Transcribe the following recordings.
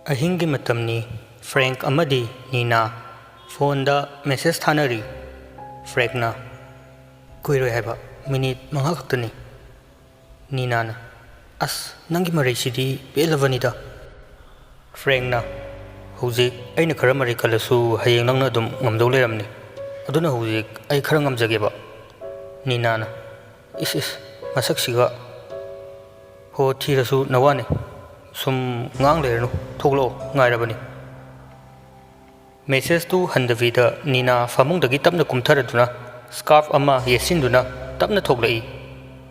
ꯑꯍꯤꯡꯒꯤ ꯃꯇꯝꯅꯤ ꯐ꯭ꯔꯦꯡꯛ ꯑꯃꯗꯤ ꯅꯤꯅꯥ ꯐꯣꯟꯗ ꯃꯦꯁꯦꯖ ꯊꯥꯅꯔꯤ꯫ ꯐ꯭ꯔꯦꯡꯛꯅ ꯀꯨꯏꯔꯣꯏ ꯍꯥꯏꯕ ꯃꯤꯅꯤꯠ 5 ꯈꯛꯇꯅꯤ꯫ ꯅꯤꯅꯥꯅ ꯑꯁ ꯅꯪꯒꯤ ꯃꯔꯩꯁꯤꯗꯤ ꯄꯦꯜꯂꯕꯅꯤꯗ꯫ ꯐ꯭ꯔꯦꯡꯛꯅ ꯍꯧꯖꯤꯛ ꯑꯩꯅ ꯈꯔ ꯃꯔꯩ ꯀꯜꯂꯁꯨ ꯍꯌꯦꯡ ꯅꯪꯅ ꯑꯗꯨꯝ ꯉꯝꯗꯧ ꯂꯩꯔꯝꯅꯤ, ꯑꯗꯨꯅ ꯍꯧꯖꯤꯛ ꯑꯩ ꯈꯔ ꯉꯝꯖꯒꯦꯕ꯫ ꯅꯤꯅꯥꯅ ꯏꯁ ꯃꯁꯛꯁꯤꯒ ꯍꯣ ꯊꯤꯔꯁꯨ ꯅꯋꯥꯅꯤ, ꯁꯨꯝ ꯉꯥꯡ ꯂꯩꯔꯅꯨ, ꯊꯣꯛꯂꯛꯑꯣ ꯉꯥꯏꯔꯕꯅꯤ꯫ ꯃꯦꯁꯦꯖꯇꯨ ꯍꯟꯗꯕꯤꯗ ꯅꯤꯅꯥ ꯐꯃꯨꯡꯗꯒꯤ ꯇꯞꯅ ꯀꯨꯝꯊꯔꯗꯨꯅ ꯁ꯭ꯀꯥꯔꯐ ꯑꯃ ꯌꯦꯠꯁꯤꯟꯗꯨꯅ ꯇꯞꯅ ꯊꯣꯛꯂꯛꯏ꯫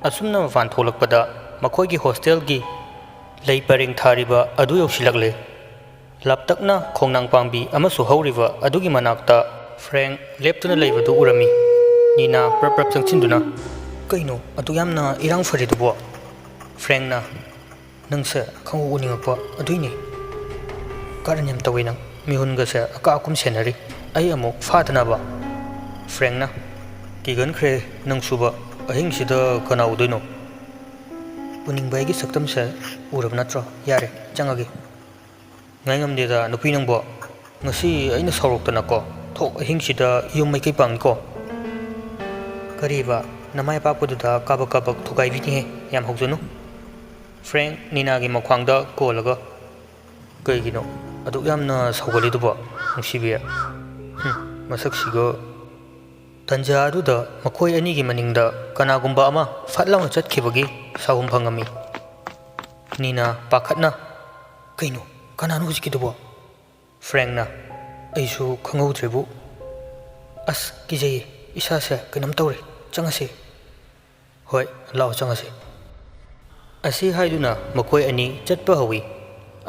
ꯑꯁꯨꯝꯅ ꯃꯄꯥꯟ ꯊꯣꯛꯂꯛꯄꯗ ꯃꯈꯣꯏꯒꯤ ꯍꯣꯁꯇꯦꯜꯒꯤ ꯂꯩ ꯄꯔꯦꯡ ꯊꯥꯔꯤꯕ ꯑꯗꯨ ꯌꯧꯁꯤꯜꯂꯛꯂꯦ꯫ ꯂꯥꯞꯇꯛꯅ ꯈꯣꯡꯅꯥꯡ ꯄꯥꯝꯕꯤ ꯑꯃꯁꯨ ꯍꯧꯔꯤꯕ ꯑꯗꯨꯒꯤ ꯃꯅꯥꯛꯇ ꯐ꯭ꯔꯦꯡꯛ ꯂꯦꯞꯇꯨꯅ ꯂꯩꯕꯗꯨ ꯎꯔꯝꯃꯤ꯫ ꯅꯤꯅꯥ ꯄ꯭ꯔꯞ ꯆꯪꯁꯤꯟꯗꯨꯅ ꯀꯩꯅꯣ ꯑꯗꯨ ꯌꯥꯝꯅ ꯏꯔꯥꯡ ꯐꯔꯤꯗꯨꯕꯣ? ꯐ꯭ꯔꯦꯡꯛꯅ ꯅꯪꯁꯦ ꯈꯪꯎ ꯎꯅꯤꯡꯉꯛꯄ ꯑꯗꯨꯏꯅꯤ꯫ ꯀꯥꯔꯟ ꯌꯥꯝ ꯇꯧꯏ ꯅꯪ, ꯃꯤꯍꯨꯟꯒꯁꯦ ꯑꯀꯥ ꯑꯀꯨꯝ ꯁꯦꯟꯅꯔꯤ, ꯑꯩ ꯑꯃꯨꯛ ꯐꯥꯗꯅꯕ꯫ ꯐ꯭ꯔꯦꯡꯛꯅ ꯀꯤꯒꯟꯈ꯭ꯔꯦ ꯅꯪꯁꯨꯕ, ꯑꯍꯤꯡꯁꯤꯗ ꯀꯅꯥ ꯎꯗꯣꯏꯅꯣ? ꯎꯅꯤꯡꯕ ꯑꯩꯒꯤ ꯁꯛꯇꯝꯁꯦ ꯎꯔꯕ ꯅꯠꯇ꯭ꯔꯣ? ꯌꯥꯔꯦ ꯆꯪꯉꯒꯦ꯫ ꯉꯥꯏ ꯉꯝꯗꯦꯗ ꯅꯨꯄꯤ ꯅꯪꯕꯣ, ꯉꯁꯤ ꯑꯩꯅ ꯁꯥꯎꯔꯛꯇꯅꯀꯣ ꯊꯣꯛ ꯑꯍꯤꯡꯁꯤꯗ ꯌꯨꯝ ꯃꯩꯀꯩ ꯄꯥꯡꯉꯤꯀꯣ꯫ ꯀꯔꯤꯕ ꯅꯃꯥꯏ ꯑꯄꯥꯛꯄꯗꯨꯗ ꯀꯥꯕꯛ ꯀꯥꯕꯛ ꯊꯨꯒꯥꯏꯕꯤꯅꯤꯍꯦ, ꯌꯥꯝ ꯍꯧꯖꯅꯨ꯫ ꯐ꯭ꯔꯦꯡꯛ ꯅꯤꯅꯥꯒꯤ ꯃꯈ꯭ꯋꯥꯡꯗ ꯀꯣꯜꯂꯒ ꯀꯩꯒꯤꯅꯣ ꯑꯗꯨꯛ ꯌꯥꯝꯅ ꯁꯥꯎꯒꯠꯂꯤꯗꯨꯕꯣ ꯅꯨꯡꯁꯤꯕꯤ? ꯃꯁꯛꯁꯤꯒ꯫ ꯇꯟꯖꯥ ꯑꯗꯨꯗ ꯃꯈꯣꯏ ꯑꯅꯤꯒꯤ ꯃꯅꯤꯡꯗ ꯀꯅꯥꯒꯨꯝꯕ ꯑꯃ ꯐꯠ ꯂꯥꯎꯅ ꯆꯠꯈꯤꯕꯒꯤ ꯁꯥꯎꯍꯨꯝ ꯐꯪꯉꯝꯃꯤ꯫ ꯅꯤꯅꯥ ꯄꯥꯈꯠꯅ ꯀꯩꯅꯣ ꯀꯅꯥꯅꯣ ꯍꯧꯖꯤꯛꯀꯤꯗꯨꯕꯣ? ꯐ꯭ꯔꯦꯡꯛꯅ ꯑꯩꯁꯨ ꯈꯪꯍꯧꯗ꯭ꯔꯦꯕꯨ, ꯑꯁ ꯀꯤꯖꯩꯌꯦ, ꯏꯁꯥꯁꯦ ꯀꯩꯅꯣꯝ ꯇꯧꯔꯦ, ꯆꯪꯉꯁꯤ꯫ ꯍꯣꯏ ꯂꯥꯛꯑꯣ ꯆꯪꯉꯁꯤ꯫ ꯑꯁꯤ ꯍꯥꯏꯗꯨꯅ ꯃꯈꯣꯏ ꯑꯅꯤ ꯆꯠꯄ ꯍꯧꯏ꯫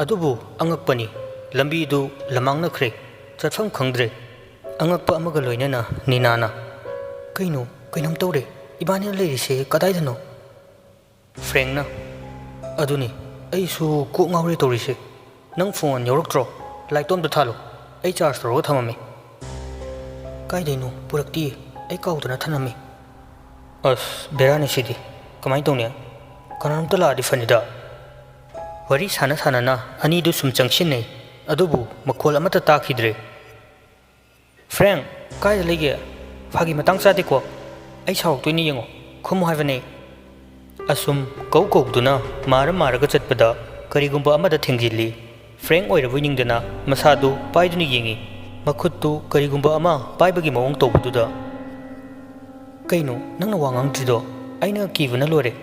ꯑꯗꯨꯕꯨ ꯑꯉꯛꯄꯅꯤ, ꯂꯝꯕꯤꯗꯨ ꯂꯝꯃꯥꯡꯅꯈ꯭ꯔꯦ, ꯆꯠꯐꯝ ꯈꯪꯗ꯭ꯔꯦ꯫ ꯑꯉꯛꯄ ꯑꯃꯒ ꯂꯣꯏꯅꯅ ꯅꯤꯅꯥꯅ ꯀꯩꯅꯣꯝ ꯇꯧꯔꯦ, ꯏꯕꯥꯅꯤꯅ ꯂꯩꯔꯤꯁꯦ ꯀꯗꯥꯏꯗꯅꯣ? ꯐ꯭ꯔꯦꯡꯛꯅ ꯑꯗꯨꯅꯤ ꯑꯩꯁꯨ ꯀꯣꯛ ꯉꯥꯎꯔꯦ ꯇꯧꯔꯤꯁꯦ꯫ ꯅꯪ ꯐꯣꯟ ꯌꯧꯔꯛꯇ꯭ꯔꯣ? ꯂꯥꯏꯠꯇꯣ ꯑꯝꯇ ꯊꯥꯜꯂꯣ, ꯑꯩ ꯆꯥꯔꯖ ꯇꯧꯔꯒ ꯊꯝꯃꯝꯃꯤ꯫ ꯀꯥꯏꯗꯩꯅꯣ ꯄꯨꯔꯛꯇꯤꯌꯦ, ꯑꯩ ꯀꯥꯎꯗꯅ ꯊꯅꯝꯃꯤ꯫ ꯑꯁ ꯕꯦꯔꯥꯅꯤ ꯁꯤꯗꯤ, ꯀꯃꯥꯏꯅ ꯇꯧꯅꯤ? ꯀꯅꯥꯅꯣꯝꯇ ꯂꯥꯛꯑꯗꯤ ꯐꯅꯤꯗ꯫ ꯋꯥꯔꯤ ꯁꯥꯟꯅ ꯁꯥꯟꯅꯅ ꯑꯅꯤꯗꯨ ꯁꯨꯝ ꯆꯪꯁꯤꯟꯅꯩ, ꯑꯗꯨꯕꯨ ꯃꯈꯣꯜ ꯑꯃꯠꯇ ꯇꯥꯈꯤꯗ꯭ꯔꯦ꯫ ꯐ꯭ꯔꯦꯡꯛ ꯀꯥꯏꯗ ꯂꯩꯒꯦ? ꯐꯥꯒꯤ ꯃꯇꯥꯡ ꯆꯥꯗꯦꯀꯣ, ꯑꯩ ꯁꯥꯎꯔꯛꯇꯣꯏꯅꯤ ꯌꯦꯡꯉꯣ, ꯈꯨꯝꯃꯨ ꯍꯥꯏꯕꯅꯦ꯫ ꯑꯁꯨꯝ ꯀꯧꯗꯨꯅ ꯃꯥꯔꯒ ꯆꯠꯄꯗ ꯀꯔꯤꯒꯨꯝꯕ ꯑꯃꯗ ꯊꯦꯡꯖꯤꯜꯂꯤ꯫ ꯐ꯭ꯔꯦꯡꯛ ꯑꯣꯏꯔꯕꯣꯏ ꯅꯤꯡꯗꯅ ꯃꯁꯥꯗꯨ ꯄꯥꯏꯗꯨꯅ ꯌꯦꯡꯉꯤ, ꯃꯈꯨꯠꯇꯨ ꯀꯔꯤꯒꯨꯝꯕ ꯑꯃ ꯄꯥꯏꯕꯒꯤ ꯃꯑꯣꯡ ꯇꯧꯕꯗꯨꯗ꯫ ꯀꯩꯅꯣ ꯅꯪꯅ ꯋꯥ ꯉꯥꯡꯗ꯭ꯔꯤꯗꯣ? ꯑꯩꯅ ꯀꯤꯕꯅ ꯂꯣꯏꯔꯦ꯫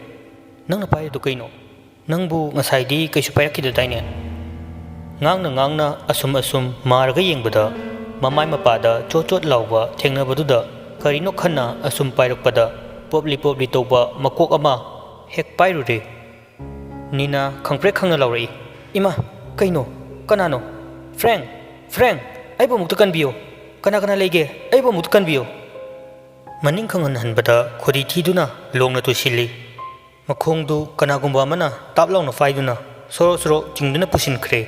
ꯅꯪꯅ ꯄꯥꯏꯔꯤꯗꯣ ꯀꯩꯅꯣ? ꯅꯪꯕꯨ ꯉꯁꯥꯏꯗꯤ ꯀꯩꯁꯨ ꯄꯥꯏꯔꯛꯈꯤꯗꯗꯥꯏꯅꯦ? ꯉꯥꯡꯅ ꯑꯁꯨꯝ ꯃꯥꯔꯒ ꯌꯦꯡꯕꯗ ꯃꯃꯥꯏ ꯃꯄꯥꯗ ꯆꯣꯠ ꯆꯣꯠ ꯂꯥꯎꯕ ꯊꯦꯡꯅꯕꯗꯨꯗ ꯀꯔꯤꯅꯣ ꯈꯟꯅ ꯑꯁꯨꯝ ꯄꯥꯏꯔꯛꯄꯗ ꯄꯣꯞꯂꯤ ꯇꯧꯕ ꯃꯀꯣꯛ ꯑꯃ ꯍꯦꯛ ꯄꯥꯏꯔꯨꯔꯦ꯫ ꯅꯤꯅꯥ ꯈꯪꯄ꯭ꯔꯦꯛ ꯈꯪꯅ ꯂꯥꯎꯔꯛꯏ, ꯏꯃꯥ ꯀꯩꯅꯣ? ꯀꯅꯥꯅꯣ? ꯐ꯭ꯔꯦꯡꯛ ꯑꯩꯕꯨ ꯑꯃꯨꯛꯇ ꯀꯟꯕꯤꯌꯨ, ꯀꯅꯥ ꯂꯩꯒꯦ? ꯑꯩꯕꯨ ꯑꯃꯨꯛꯇ ꯀꯟꯕꯤꯌꯨ꯫ ꯃꯅꯤꯡ ꯈꯪꯍꯟꯍꯟꯕꯗ ꯈꯣꯔꯤ ꯊꯤꯗꯨꯅ ꯂꯣꯡꯅ ꯇꯨꯁꯤꯜꯂꯤ꯫ ꯃꯈꯣꯡꯗꯨ ꯀꯅꯥꯒꯨꯝꯕ ꯑꯃꯅ ꯇꯥꯞ ꯂꯥꯎꯅ ꯄꯥꯏꯗꯨꯅ ꯁꯣꯔꯣ ꯆꯤꯡꯗꯨꯅ ꯄꯨꯁꯤꯟꯈ꯭ꯔꯦ꯫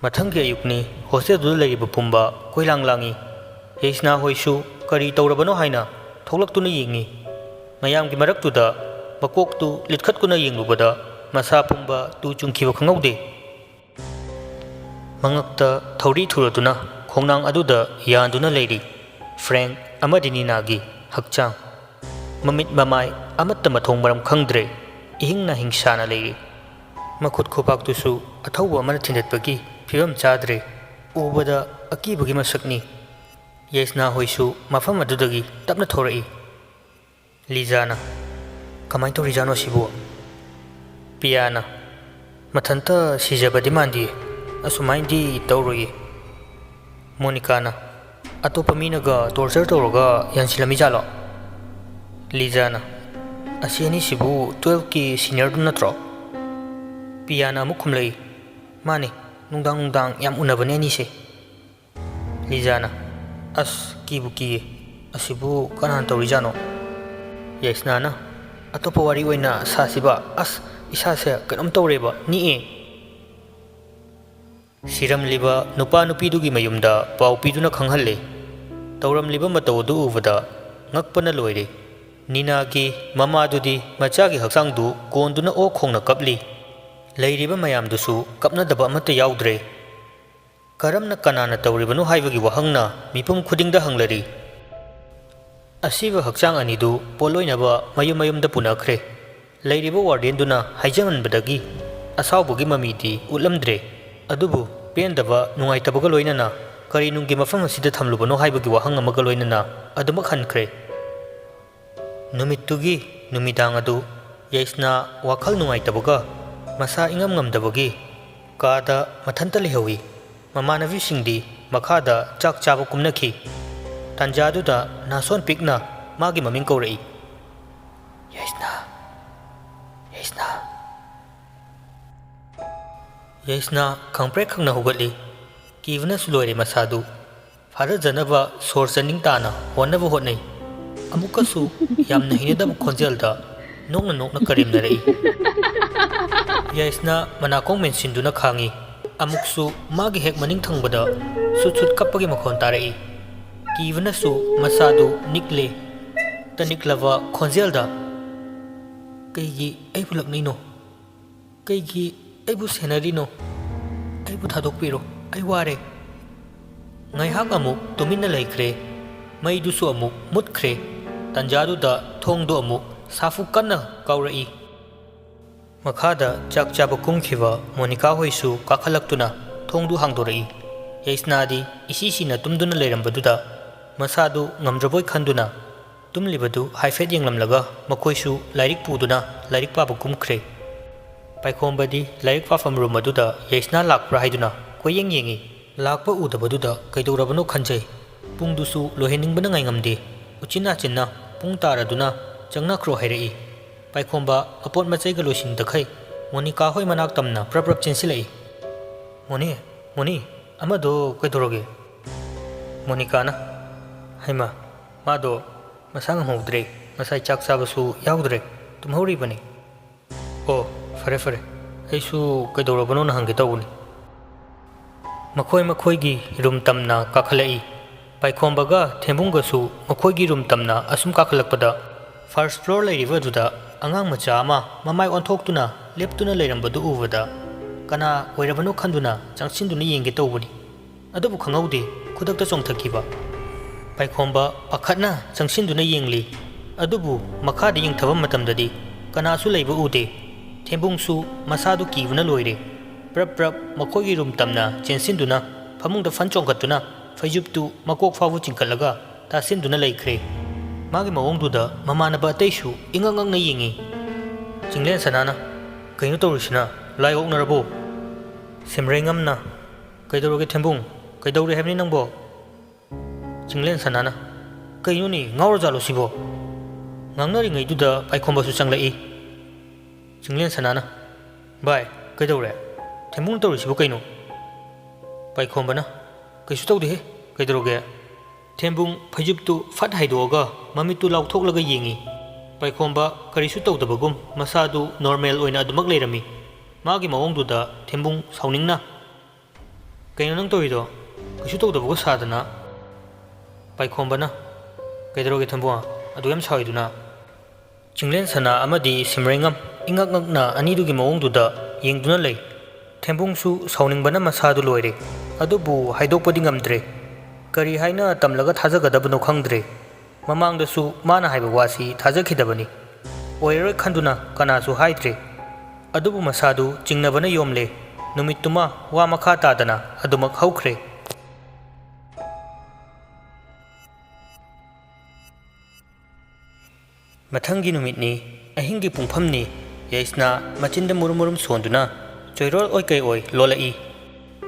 ꯃꯊꯪꯒꯤ ꯑꯌꯨꯛꯅꯤ, ꯍꯣꯁꯇꯦꯜꯗꯨꯗ ꯂꯩꯔꯤꯕ ꯄꯨꯝꯕ ꯀꯣꯏꯂꯥꯡ ꯂꯥꯡꯏ꯫ ꯌꯩꯁꯅꯥ ꯍꯣꯏꯁꯨ ꯀꯔꯤ ꯇꯧꯔꯕꯅꯣ ꯍꯥꯏꯅ ꯊꯣꯛꯂꯛꯇꯨꯅ ꯌꯦꯡꯉꯤ꯫ ꯃꯌꯥꯝꯒꯤ ꯃꯔꯛꯇꯨꯗ ꯃꯀꯣꯛꯇꯨ ꯂꯤꯠꯈꯠꯀꯨꯅ ꯌꯦꯡꯂꯨꯕꯗ ꯃꯁꯥ ꯄꯨꯝꯕ ꯇꯨ ꯆꯨꯡꯈꯤꯕ ꯈꯪꯍꯧꯗꯦ꯫ ꯃꯉꯛꯇ ꯊꯧꯔꯤ ꯊꯨꯔꯗꯨꯅ ꯈꯣꯡꯅꯥꯡ ꯑꯗꯨꯗ ꯌꯥꯟꯗꯨꯅ ꯂꯩꯔꯤ ꯐ꯭ꯔꯦꯡꯛ ꯑꯃꯗꯤ ꯅꯤꯅꯥꯒꯤ ꯍꯛꯆꯥꯡ꯫ ꯃꯃꯤꯠ ꯃꯃꯥꯏ ꯑꯃꯠꯇ ꯃꯊꯣꯡ ꯃꯔꯝ ꯈꯪꯗ꯭ꯔꯦ, ꯏꯍꯤꯡ ꯍꯤꯡꯁꯥꯅ ꯂꯩꯔꯤ꯫ ꯃꯈꯨꯠ ꯈꯨꯄꯥꯛꯇꯨꯁꯨ ꯑꯊꯧꯕ ꯑꯃꯅ ꯊꯤꯟꯗꯠꯄꯒꯤ ꯐꯤꯕꯝ ꯆꯥꯗ꯭ꯔꯦ, ꯎꯕꯗ ꯑꯀꯤꯕꯒꯤ ꯃꯁꯛꯅꯤ꯫ ꯌꯩꯁꯅꯥ ꯍꯣꯏꯁꯨ ꯃꯐꯝ ꯑꯗꯨꯗꯒꯤ ꯇꯞꯅ ꯊꯣꯔꯛꯏ꯫ ꯂꯤꯖꯥꯅ ꯀꯃꯥꯏꯅ ꯇꯧꯔꯤꯖꯥꯠꯅꯣ ꯁꯤꯕꯨ? ꯄꯤꯌꯥꯅ ꯃꯊꯟꯇ ꯁꯤꯖꯕꯗꯤ ꯃꯥꯟꯗꯤꯌꯦ, ꯑꯁꯨꯃꯥꯏꯅꯗꯤ ꯇꯧꯔꯣꯏꯌꯦ꯫ ꯃꯣꯅꯤꯀꯥꯅ ꯑꯇꯣꯞꯄ ꯃꯤꯅꯒ ꯇꯣꯔꯆꯔ ꯇꯧꯔꯒ ꯌꯥꯟꯁꯤꯜꯂꯝꯃꯤꯖꯥꯠꯂꯣ? ꯂꯤꯖꯥꯅ ꯑꯁꯤ ꯑꯅꯤꯁꯤꯕꯨ 12ꯀꯤ ꯁꯤꯅꯤꯌꯔꯗꯨ ꯅꯠꯇ꯭ꯔꯣ? ꯄꯤꯌꯥꯅ ꯑꯃꯨꯛ ꯈꯨꯝꯂꯛꯏ, ꯃꯥꯅꯦ, ꯅꯨꯡꯗꯥꯡ ꯌꯥꯝ ꯎꯅꯕꯅꯦ ꯑꯅꯤꯁꯦ꯫ ꯂꯤꯖꯥꯅ ꯑꯁ ꯀꯤꯕꯨ ꯀꯤꯌꯦ, ꯑꯁꯤꯕꯨ ꯀꯅꯥꯅ ꯇꯧꯔꯤꯖꯥꯠꯅꯣ? ꯌꯩꯁꯅꯥꯅ ꯑꯇꯣꯞꯄ ꯋꯥꯔꯤ ꯑꯣꯏꯅ ꯁꯥꯁꯤꯕ, ꯑꯁ ꯏꯁꯥꯁꯦ ꯀꯩꯅꯣꯝ ꯇꯧꯔꯦꯕ, ꯅꯤꯛꯑꯦ꯫ ꯁꯤꯔꯝꯂꯤꯕ ꯅꯨꯄꯥ ꯅꯨꯄꯤꯗꯨꯒꯤ ꯃꯌꯨꯝꯗ ꯄꯥꯎ ꯄꯤꯗꯨꯅ ꯈꯪꯍꯜꯂꯦ꯫ ꯇꯧꯔꯝꯂꯤꯕ ꯃꯇꯧ ꯑꯗꯨ ꯎꯕꯗ ꯉꯛꯄꯅ ꯂꯣꯏꯔꯦ꯫ ꯅꯤꯅꯥꯒꯤ ꯃꯃꯥꯗꯨꯗꯤ ꯃꯆꯥꯒꯤ ꯍꯛꯆꯥꯡꯗꯨ ꯀꯣꯟꯗꯨꯅ ꯑꯣꯛ ꯈꯣꯡꯅ ꯀꯞꯂꯤ꯫ ꯂꯩꯔꯤꯕ ꯃꯌꯥꯝꯗꯨꯁꯨ ꯀꯞꯅꯗꯕ ꯑꯃꯠꯇ ꯌꯥꯎꯗ꯭ꯔꯦ꯫ ꯀꯔꯝꯅ ꯀꯅꯥꯅ ꯇꯧꯔꯤꯕꯅꯣ ꯍꯥꯏꯕꯒꯤ ꯋꯥꯍꯪꯅ ꯃꯤꯄꯨꯝ ꯈꯨꯗꯤꯡꯗ ꯍꯪꯂꯔꯤ꯫ ꯑꯁꯤꯕ ꯍꯛꯆꯥꯡ ꯑꯅꯤꯗꯨ ꯄꯣꯠꯂꯣꯏꯅꯕ ꯃꯌꯨꯝ ꯃꯌꯨꯝꯗ ꯄꯨꯅꯈ꯭ꯔꯦ꯫ ꯂꯩꯔꯤꯕ ꯋꯥꯔꯗꯦꯟꯗꯨꯅ ꯍꯥꯏꯖꯃꯟꯕꯗꯒꯤ ꯑꯁꯥꯎꯕꯒꯤ ꯃꯃꯤꯗꯤ ꯎꯠꯂꯝꯗ꯭ꯔꯦ꯫ ꯑꯗꯨꯕꯨ ꯄꯦꯟꯗꯕ ꯅꯨꯡꯉꯥꯏꯇꯕꯒ ꯂꯣꯏꯅꯅ ꯀꯔꯤꯅꯨꯡꯒꯤ ꯃꯐꯝ ꯑꯁꯤꯗ ꯊꯝꯂꯨꯕꯅꯣ ꯍꯥꯏꯕꯒꯤ ꯋꯥꯍꯪ ꯑꯃꯒ ꯂꯣꯏꯅꯅ ꯑꯗꯨꯃꯛ ꯍꯟꯈ꯭ꯔꯦ꯫ ꯅꯨꯃꯤꯠꯇꯨꯒꯤ ꯅꯨꯃꯤꯗꯥꯡ ꯑꯗꯨ ꯌꯩꯁꯅꯥ ꯋꯥꯈꯜ ꯅꯨꯡꯉꯥꯏꯇꯕꯒ ꯃꯁꯥ ꯏꯉꯝ ꯉꯝꯗꯕꯒꯤ ꯀꯥꯗ ꯃꯊꯟꯇ ꯂꯩꯍꯧꯏ꯫ ꯃꯃꯥꯟꯅꯕꯤꯁꯤꯡꯗꯤ ꯃꯈꯥꯗ ꯆꯥꯛ ꯆꯥꯕ ꯀꯨꯝꯅꯈꯤ꯫ ꯇꯥꯟꯖꯥꯗꯨꯗ ꯅꯥꯁꯣꯟ ꯄꯤꯛꯅ ꯃꯥꯒꯤ ꯃꯃꯤꯡ ꯀꯧꯔꯛꯏ꯫ ꯌꯩꯁꯅꯥ, ꯌꯩꯁꯅꯥ꯫ ꯌꯩꯁꯅꯥ ꯈꯪꯄ꯭ꯔꯦꯛ ꯈꯪꯅ ꯍꯧꯒꯠꯂꯤ꯫ ꯀꯤꯕꯅꯁꯨ ꯂꯣꯏꯔꯦ ꯃꯁꯥꯗꯨ꯫ ꯐꯥꯊꯖꯅꯕ ꯁꯣꯔ ꯆꯥꯅꯤꯡ ꯇꯥꯅ ꯍꯣꯠꯅꯕ ꯍꯣꯠꯅꯩ꯫ ꯑꯃꯨꯛꯀꯁꯨ ꯌꯥꯝꯅ ꯍꯩꯅꯗꯕ ꯈꯣꯟꯖꯦꯜꯗ ꯅꯣꯛꯅ ꯅꯣꯛꯅ ꯀꯔꯦꯝꯅꯔꯛꯏ꯫ ꯌꯩꯁꯅꯥ ꯃꯅꯥꯀꯣꯡ ꯃꯦꯟꯁꯤꯟꯗꯨꯅ ꯈꯥꯡꯉꯤ꯫ ꯑꯃꯨꯛꯁꯨ ꯃꯥꯒꯤ ꯍꯦꯛ ꯃꯅꯤꯡ ꯊꯪꯕꯗ ꯁꯨꯠ ꯁꯨꯠ ꯀꯞꯄꯒꯤ ꯃꯈꯣꯟ ꯇꯥꯔꯛꯏ꯫ ꯀꯤꯕꯅꯁꯨ ꯃꯁꯥꯗꯨ ꯅꯤꯛꯂꯦ꯫ ꯇꯅꯤꯛꯂꯕ ꯈꯣꯟꯖꯦꯜꯗ ꯀꯩꯒꯤ ꯑꯩꯕꯨ ꯂꯛꯅꯩꯅꯣ? ꯀꯩꯒꯤ ꯑꯩꯕꯨ ꯁꯦꯟꯅꯔꯤꯅꯣ? ꯑꯩꯕꯨ ꯊꯥꯗꯣꯛꯄꯤꯔꯣ, ꯑꯩ ꯋꯥꯔꯦ꯫ ꯉꯥꯏꯍꯥꯛ ꯑꯃꯨꯛ ꯇꯨꯃꯤꯟꯅ ꯂꯩꯈ꯭ꯔꯦ꯫ ꯃꯩꯗꯨꯁꯨ ꯑꯃꯨꯛ ꯃꯨꯠꯈ꯭ꯔꯦ꯫ ꯇꯥꯟꯖꯥꯗꯨꯗ ꯊꯣꯡꯗꯨ ꯑꯃꯨꯛ ꯁꯥꯐꯨ ꯀꯟꯅ ꯀꯥꯎꯔꯛꯏ꯫ ꯃꯈꯥꯗ ꯆꯥꯛ ꯆꯥꯕ ꯀꯨꯝꯈꯤꯕ ꯃꯣꯅꯤꯀꯥ ꯍꯣꯏꯁꯨ ꯀꯥꯈꯠꯂꯛꯇꯨꯅ ꯊꯣꯡꯗꯨ ꯍꯥꯡꯗꯣꯔꯛꯏ꯫ ꯌꯩꯁꯅꯥꯗꯤ ꯏꯁꯤꯁꯤꯅ ꯇꯨꯝꯗꯨꯅ ꯂꯩꯔꯝꯕꯗꯨꯗ ꯃꯁꯥꯗꯨ ꯉꯝꯗ꯭ꯔꯕꯣꯏ ꯈꯟꯗꯨꯅ ꯇꯨꯝꯂꯤꯕꯗꯨ ꯍꯥꯏꯐꯦꯠ ꯌꯦꯡꯂꯝꯂꯒ ꯃꯈꯣꯏꯁꯨ ꯂꯥꯏꯔꯤꯛ ꯄꯨꯗꯨꯅ ꯂꯥꯏꯔꯤꯛ ꯄꯥꯕ ꯀꯨꯝꯈ꯭ꯔꯦ꯫ ꯄꯥꯏꯈꯣꯝꯕꯗꯤ ꯂꯥꯏꯔꯤꯛ ꯄꯥꯐꯝ ꯔꯨꯝ ꯑꯗꯨꯗ ꯌꯩꯁꯅꯥ ꯂꯥꯛꯄ꯭ꯔꯥ ꯍꯥꯏꯗꯨꯅ ꯀꯣꯏꯌꯦꯡ ꯌꯦꯡꯉꯤ꯫ ꯂꯥꯛꯄ ꯎꯗꯕꯗꯨꯗ ꯀꯩꯗꯧꯔꯕꯅꯣ ꯈꯟꯖꯩ꯫ ꯄꯨꯡꯗꯨꯁꯨ ꯂꯣꯏꯍꯟꯅꯤꯡꯕꯅ ꯉꯥꯏꯉꯝꯗꯦ꯫ ꯎꯆꯤꯟ ꯅꯥꯆꯤꯟꯅ ꯄꯨꯡ ꯇꯥꯔꯗꯨꯅ ꯆꯪꯅꯈ꯭ꯔꯣ ꯍꯥꯏꯔꯛꯏ꯫ ꯄꯥꯏꯈꯣꯝꯕ ꯃꯄꯣꯠ ꯃꯆꯩꯒ ꯂꯣꯏꯁꯤꯟꯗꯈꯩ ꯃꯣꯅꯤꯀꯥ ꯍꯣꯏ ꯃꯅꯥꯛ ꯇꯝꯅ ꯄ꯭ꯔꯞ ꯄ꯭ꯔꯞ ꯆꯦꯟꯁꯤꯜꯂꯛꯏ꯫ ꯃꯣꯅꯤ, ꯃꯣꯅꯤ, ꯑꯃꯗꯣ ꯀꯩꯗꯧꯔꯒꯦ? ꯃꯣꯅꯤꯀꯥꯅ ꯍꯩꯃꯥ, ꯃꯥꯗꯣ ꯃꯁꯥ ꯉꯝꯍꯧꯗ꯭ꯔꯦ, ꯉꯁꯥꯏ ꯆꯥꯛ ꯆꯥꯕꯁꯨ ꯌꯥꯎꯗ꯭ꯔꯦ, ꯇꯨꯝꯍꯧꯔꯤꯕꯅꯤ꯫ ꯑꯣ, ꯐꯔꯦ ꯐꯔꯦ, ꯑꯩꯁꯨ ꯀꯩꯗꯧꯔꯕꯅꯣꯅ ꯍꯪꯒꯦ ꯇꯧꯕꯅꯤ꯫ ꯃꯈꯣꯏꯒꯤ ꯔꯨꯝ ꯇꯝꯅ ꯀꯥꯈꯠꯂꯛꯏ꯫ ꯄꯥꯏꯈꯣꯝꯕꯒ ꯊꯦꯝꯕꯨꯡꯒꯁꯨ ꯃꯈꯣꯏꯒꯤ ꯔꯨꯝ ꯇꯝꯅ ꯑꯁꯨꯝ ꯀꯥꯈꯠꯂꯛꯄꯗ ꯐꯥꯔꯁ ꯐ꯭ꯂꯣꯔ ꯂꯩꯔꯤꯕ ꯑꯗꯨꯗ ꯑꯉꯥꯡ ꯃꯆꯥ ꯑꯃ ꯃꯃꯥꯏ ꯑꯣꯟꯊꯣꯛꯇꯨꯅ ꯂꯦꯞꯇꯨꯅ ꯂꯩꯔꯝꯕꯗꯨ ꯎꯕꯗ ꯀꯅꯥ ꯑꯣꯏꯔꯕꯅꯣ ꯈꯟꯗꯨꯅ ꯆꯪꯁꯤꯟꯗꯨꯅ ꯌꯦꯡꯒꯦ ꯇꯧꯕꯅꯤ꯫ ꯑꯗꯨꯕꯨ ꯈꯪꯍꯧꯗꯦ, ꯈꯨꯗꯛꯇ ꯆꯣꯡꯊꯈꯤꯕ꯫ ꯄꯥꯏꯈꯣꯝꯕ ꯄꯥꯈꯠꯅ ꯆꯪꯁꯤꯟꯗꯨꯅ ꯌꯦꯡꯂꯤ꯫ ꯑꯗꯨꯕꯨ ꯃꯈꯥꯗ ꯌꯦꯡꯊꯕ ꯃꯇꯝꯗꯗꯤ ꯀꯅꯥꯁꯨ ꯂꯩꯕ ꯎꯗꯦ꯫ ꯊꯦꯝꯕꯨꯡꯁꯨ ꯃꯁꯥꯗꯨ ꯀꯤꯕꯅ ꯂꯣꯏꯔꯦ꯫ ꯄ꯭ꯔꯞ ꯄ꯭ꯔꯞ ꯃꯈꯣꯏꯒꯤ ꯔꯨꯝ ꯇꯝꯅ ꯆꯦꯟꯁꯤꯟꯗꯨꯅ ꯐꯃꯨꯡꯗ ꯐꯟ ꯆꯣꯡꯈꯠꯇꯨꯅ ꯐꯩꯖꯨꯞꯇꯨ ꯃꯀꯣꯛ ꯐꯥꯎꯕ ꯆꯤꯡꯈꯠꯂꯒ ꯇꯥꯁꯤꯟꯗꯨꯅ ꯂꯩꯈ꯭ꯔꯦ꯫ ꯃꯥꯒꯤ ꯃꯑꯣꯡꯗꯨꯗ ꯃꯃꯥꯟꯅꯕ ꯑꯇꯩꯁꯨ ꯏꯉꯛ ꯉꯛꯅ ꯌꯦꯡꯉꯤ꯫ ꯆꯤꯡꯂꯦꯟ ꯁꯅꯥꯅ ꯀꯩꯅꯣ ꯇꯧꯔꯤꯁꯤꯅ? ꯂꯥꯏ ꯑꯣꯛꯅꯔꯕꯣ? ꯁꯤꯝꯔꯩꯉꯝꯅ ꯀꯩꯗꯧꯔꯒꯦ ꯊꯦꯝꯕꯨꯡ? ꯀꯩꯗꯧꯔꯦ ꯍꯥꯏꯕꯅꯤ ꯅꯪꯕꯣ? ꯆꯤꯡꯂꯦꯟ ꯁꯅꯥꯅ ꯀꯩꯅꯣꯅꯦ, ꯉꯥꯎꯔꯖꯥꯠꯂꯣ ꯁꯤꯕꯣ? ꯉꯥꯡꯅꯔꯤꯉꯩꯗꯨꯗ ꯄꯥꯏꯈꯣꯝꯕꯁꯨ ꯆꯪꯂꯛꯏ꯫ ꯆꯤꯡꯂꯦꯟ ꯁꯅꯥꯅ ꯚꯥꯏ, ꯀꯩꯗꯧꯔꯦ? ꯊꯦꯝꯕꯨꯡ ꯇꯧꯔꯤꯁꯤꯕꯨ ꯀꯩꯅꯣ? ꯄꯥꯏꯈꯣꯝꯕꯅ ꯀꯩꯁꯨ ꯇꯧꯗꯦꯍꯦ, ꯀꯩꯗꯧꯔꯒꯦ? ꯊꯦꯝꯕꯨꯡ ꯐꯩꯖꯨꯞꯇꯨ ꯐꯠ ꯍꯥꯏꯗꯣꯛꯑꯒ ꯃꯃꯤꯠꯇꯨ ꯂꯥꯎꯊꯣꯛꯂꯒ ꯌꯦꯡꯉꯤ꯫ ꯄꯥꯏꯈꯣꯝꯕ ꯀꯔꯤꯁꯨ ꯇꯧꯗꯕꯒꯨꯝ ꯃꯁꯥꯗꯨ ꯅꯣꯔꯃꯦꯜ ꯑꯣꯏꯅ ꯑꯗꯨꯃꯛ ꯂꯩꯔꯝꯃꯤ꯫ ꯃꯥꯒꯤ ꯃꯑꯣꯡꯗꯨꯗ ꯊꯦꯝꯕꯨꯡ ꯁꯥꯎꯅꯤꯡꯅ ꯀꯩꯅꯣ ꯅꯪ ꯇꯧꯔꯤꯗꯣ? ꯀꯩꯁꯨ ꯇꯧꯗꯕꯒ ꯁꯥꯗꯅ꯫ ꯄꯥꯏꯈꯣꯝꯕꯅ ꯀꯩꯗꯧꯔꯒꯦ ꯊꯦꯝꯕꯨꯡ, ꯑꯗꯨ ꯌꯥꯝ ꯁꯥꯎꯔꯤꯗꯨꯅ? ꯆꯤꯡꯂꯦꯟ ꯁꯅꯥ ꯑꯃꯗꯤ ꯁꯤꯝꯔꯩꯉꯝ ꯏꯉꯛ ꯉꯛꯅ ꯑꯅꯤꯗꯨꯒꯤ ꯃꯑꯣꯡꯗꯨꯗ ꯌꯦꯡꯗꯨꯅ ꯂꯩ꯫ ꯊꯦꯝꯕꯨꯡꯁꯨ ꯁꯥꯎꯅꯤꯡꯕꯅ ꯃꯁꯥꯗꯨ ꯂꯣꯏꯔꯦ꯫ ꯑꯗꯨꯕꯨ ꯍꯥꯏꯗꯣꯛꯄꯗꯤ ꯉꯝꯗ꯭ꯔꯦ꯫ ꯀꯔꯤ ꯍꯥꯏꯅ ꯇꯝꯂꯒ ꯊꯥꯖꯒꯗꯕꯅꯣ ꯈꯪꯗ꯭ꯔꯦ꯫ ꯃꯃꯥꯡꯗꯁꯨ ꯃꯥꯅ ꯍꯥꯏꯕ ꯋꯥꯁꯤ ꯊꯥꯖꯈꯤꯗꯕꯅꯤ꯫ ꯑꯣꯏꯔꯔꯣꯏ ꯈꯟꯗꯨꯅ ꯀꯅꯥꯁꯨ ꯍꯥꯏꯗ꯭ꯔꯦ꯫ ꯑꯗꯨꯕꯨ ꯃꯁꯥꯗꯨ ꯆꯤꯡꯅꯕꯅ ꯌꯣꯝꯂꯦ꯫ ꯅꯨꯃꯤꯠꯇꯨꯃ ꯋꯥ ꯃꯈꯥ ꯇꯥꯗꯅ ꯑꯗꯨꯃꯛ ꯍꯧꯈ꯭ꯔꯦ꯫ ꯃꯊꯪꯒꯤ ꯅꯨꯃꯤꯠꯅꯤ꯫ ꯑꯍꯤꯡꯒꯤ ꯄꯨꯡꯐꯝꯅꯤ꯫ ꯌꯩꯁꯅꯥ ꯃꯆꯤꯟꯗ ꯃꯨꯔꯨꯝ ꯃꯨꯔꯨꯝ ꯁꯣꯟꯗꯨꯅ ꯆꯣꯏꯔꯣꯜ ꯑꯣꯏ ꯀꯩ ꯑꯣꯏ ꯂꯣꯜꯂꯛꯏ꯫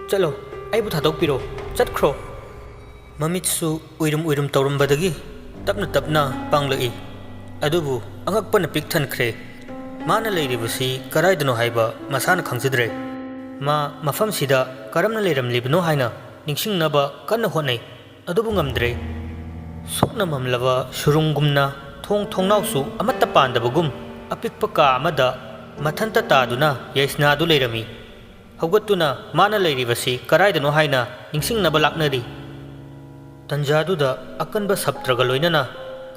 ꯆꯠꯂꯣ, ꯑꯩꯕꯨ ꯊꯥꯗꯣꯛꯄꯤꯔꯣ, ꯆꯠꯈ꯭ꯔꯣ꯫ ꯃꯃꯤꯠꯁꯨ ꯎꯏꯔꯨꯝ ꯎꯏꯔꯨꯝ ꯇꯧꯔꯝꯕꯗꯒꯤ ꯇꯞꯅ ꯇꯞꯅ ꯄꯥꯡꯂꯛꯏ꯫ ꯑꯗꯨꯕꯨ ꯑꯉꯛꯄꯅ ꯄꯤꯛ ꯊꯟꯈ꯭ꯔꯦ꯫ ꯃꯥꯅ ꯂꯩꯔꯤꯕꯁꯤ ꯀꯔꯥꯏꯗꯅꯣ ꯍꯥꯏꯕ ꯃꯁꯥꯅ ꯈꯪꯖꯗ꯭ꯔꯦ꯫ ꯃꯥ ꯃꯐꯝꯁꯤꯗ ꯀꯔꯝꯅ ꯂꯩꯔꯝꯂꯤꯕꯅꯣ ꯍꯥꯏꯅ ꯅꯤꯡꯁꯤꯡꯅꯕ ꯀꯟꯅ ꯍꯣꯠꯅꯩ꯫ ꯑꯗꯨꯕꯨ ꯉꯝꯗ꯭ꯔꯦ꯫ ꯁꯣꯛꯅ ꯃꯝꯂꯕ ꯁꯨꯔꯨꯡꯒꯨꯝꯅ ꯊꯣꯡ ꯊꯣꯡꯅꯥꯎꯁꯨ ꯑꯃꯠꯇ ꯄꯥꯟꯗꯕꯒꯨꯝ ꯑꯄꯤꯛꯄ ꯀꯥ ꯑꯃꯗ ꯃꯊꯟꯇ ꯇꯥꯗꯨꯅ ꯌꯩꯁꯅꯥꯗꯨ ꯂꯩꯔꯝꯃꯤ꯫ ꯍꯧꯒꯠꯇꯨꯅ ꯃꯥꯅ ꯂꯩꯔꯤꯕꯁꯤ ꯀꯔꯥꯏꯗꯅꯣ ꯍꯥꯏꯅ ꯅꯤꯡꯁꯤꯡꯅꯕ ꯂꯥꯛꯅꯔꯤ꯫ ꯇꯟꯖꯥꯗꯨꯗ ꯑꯀꯟꯕ ꯁꯞꯇ꯭ꯔꯒ ꯂꯣꯏꯅꯅ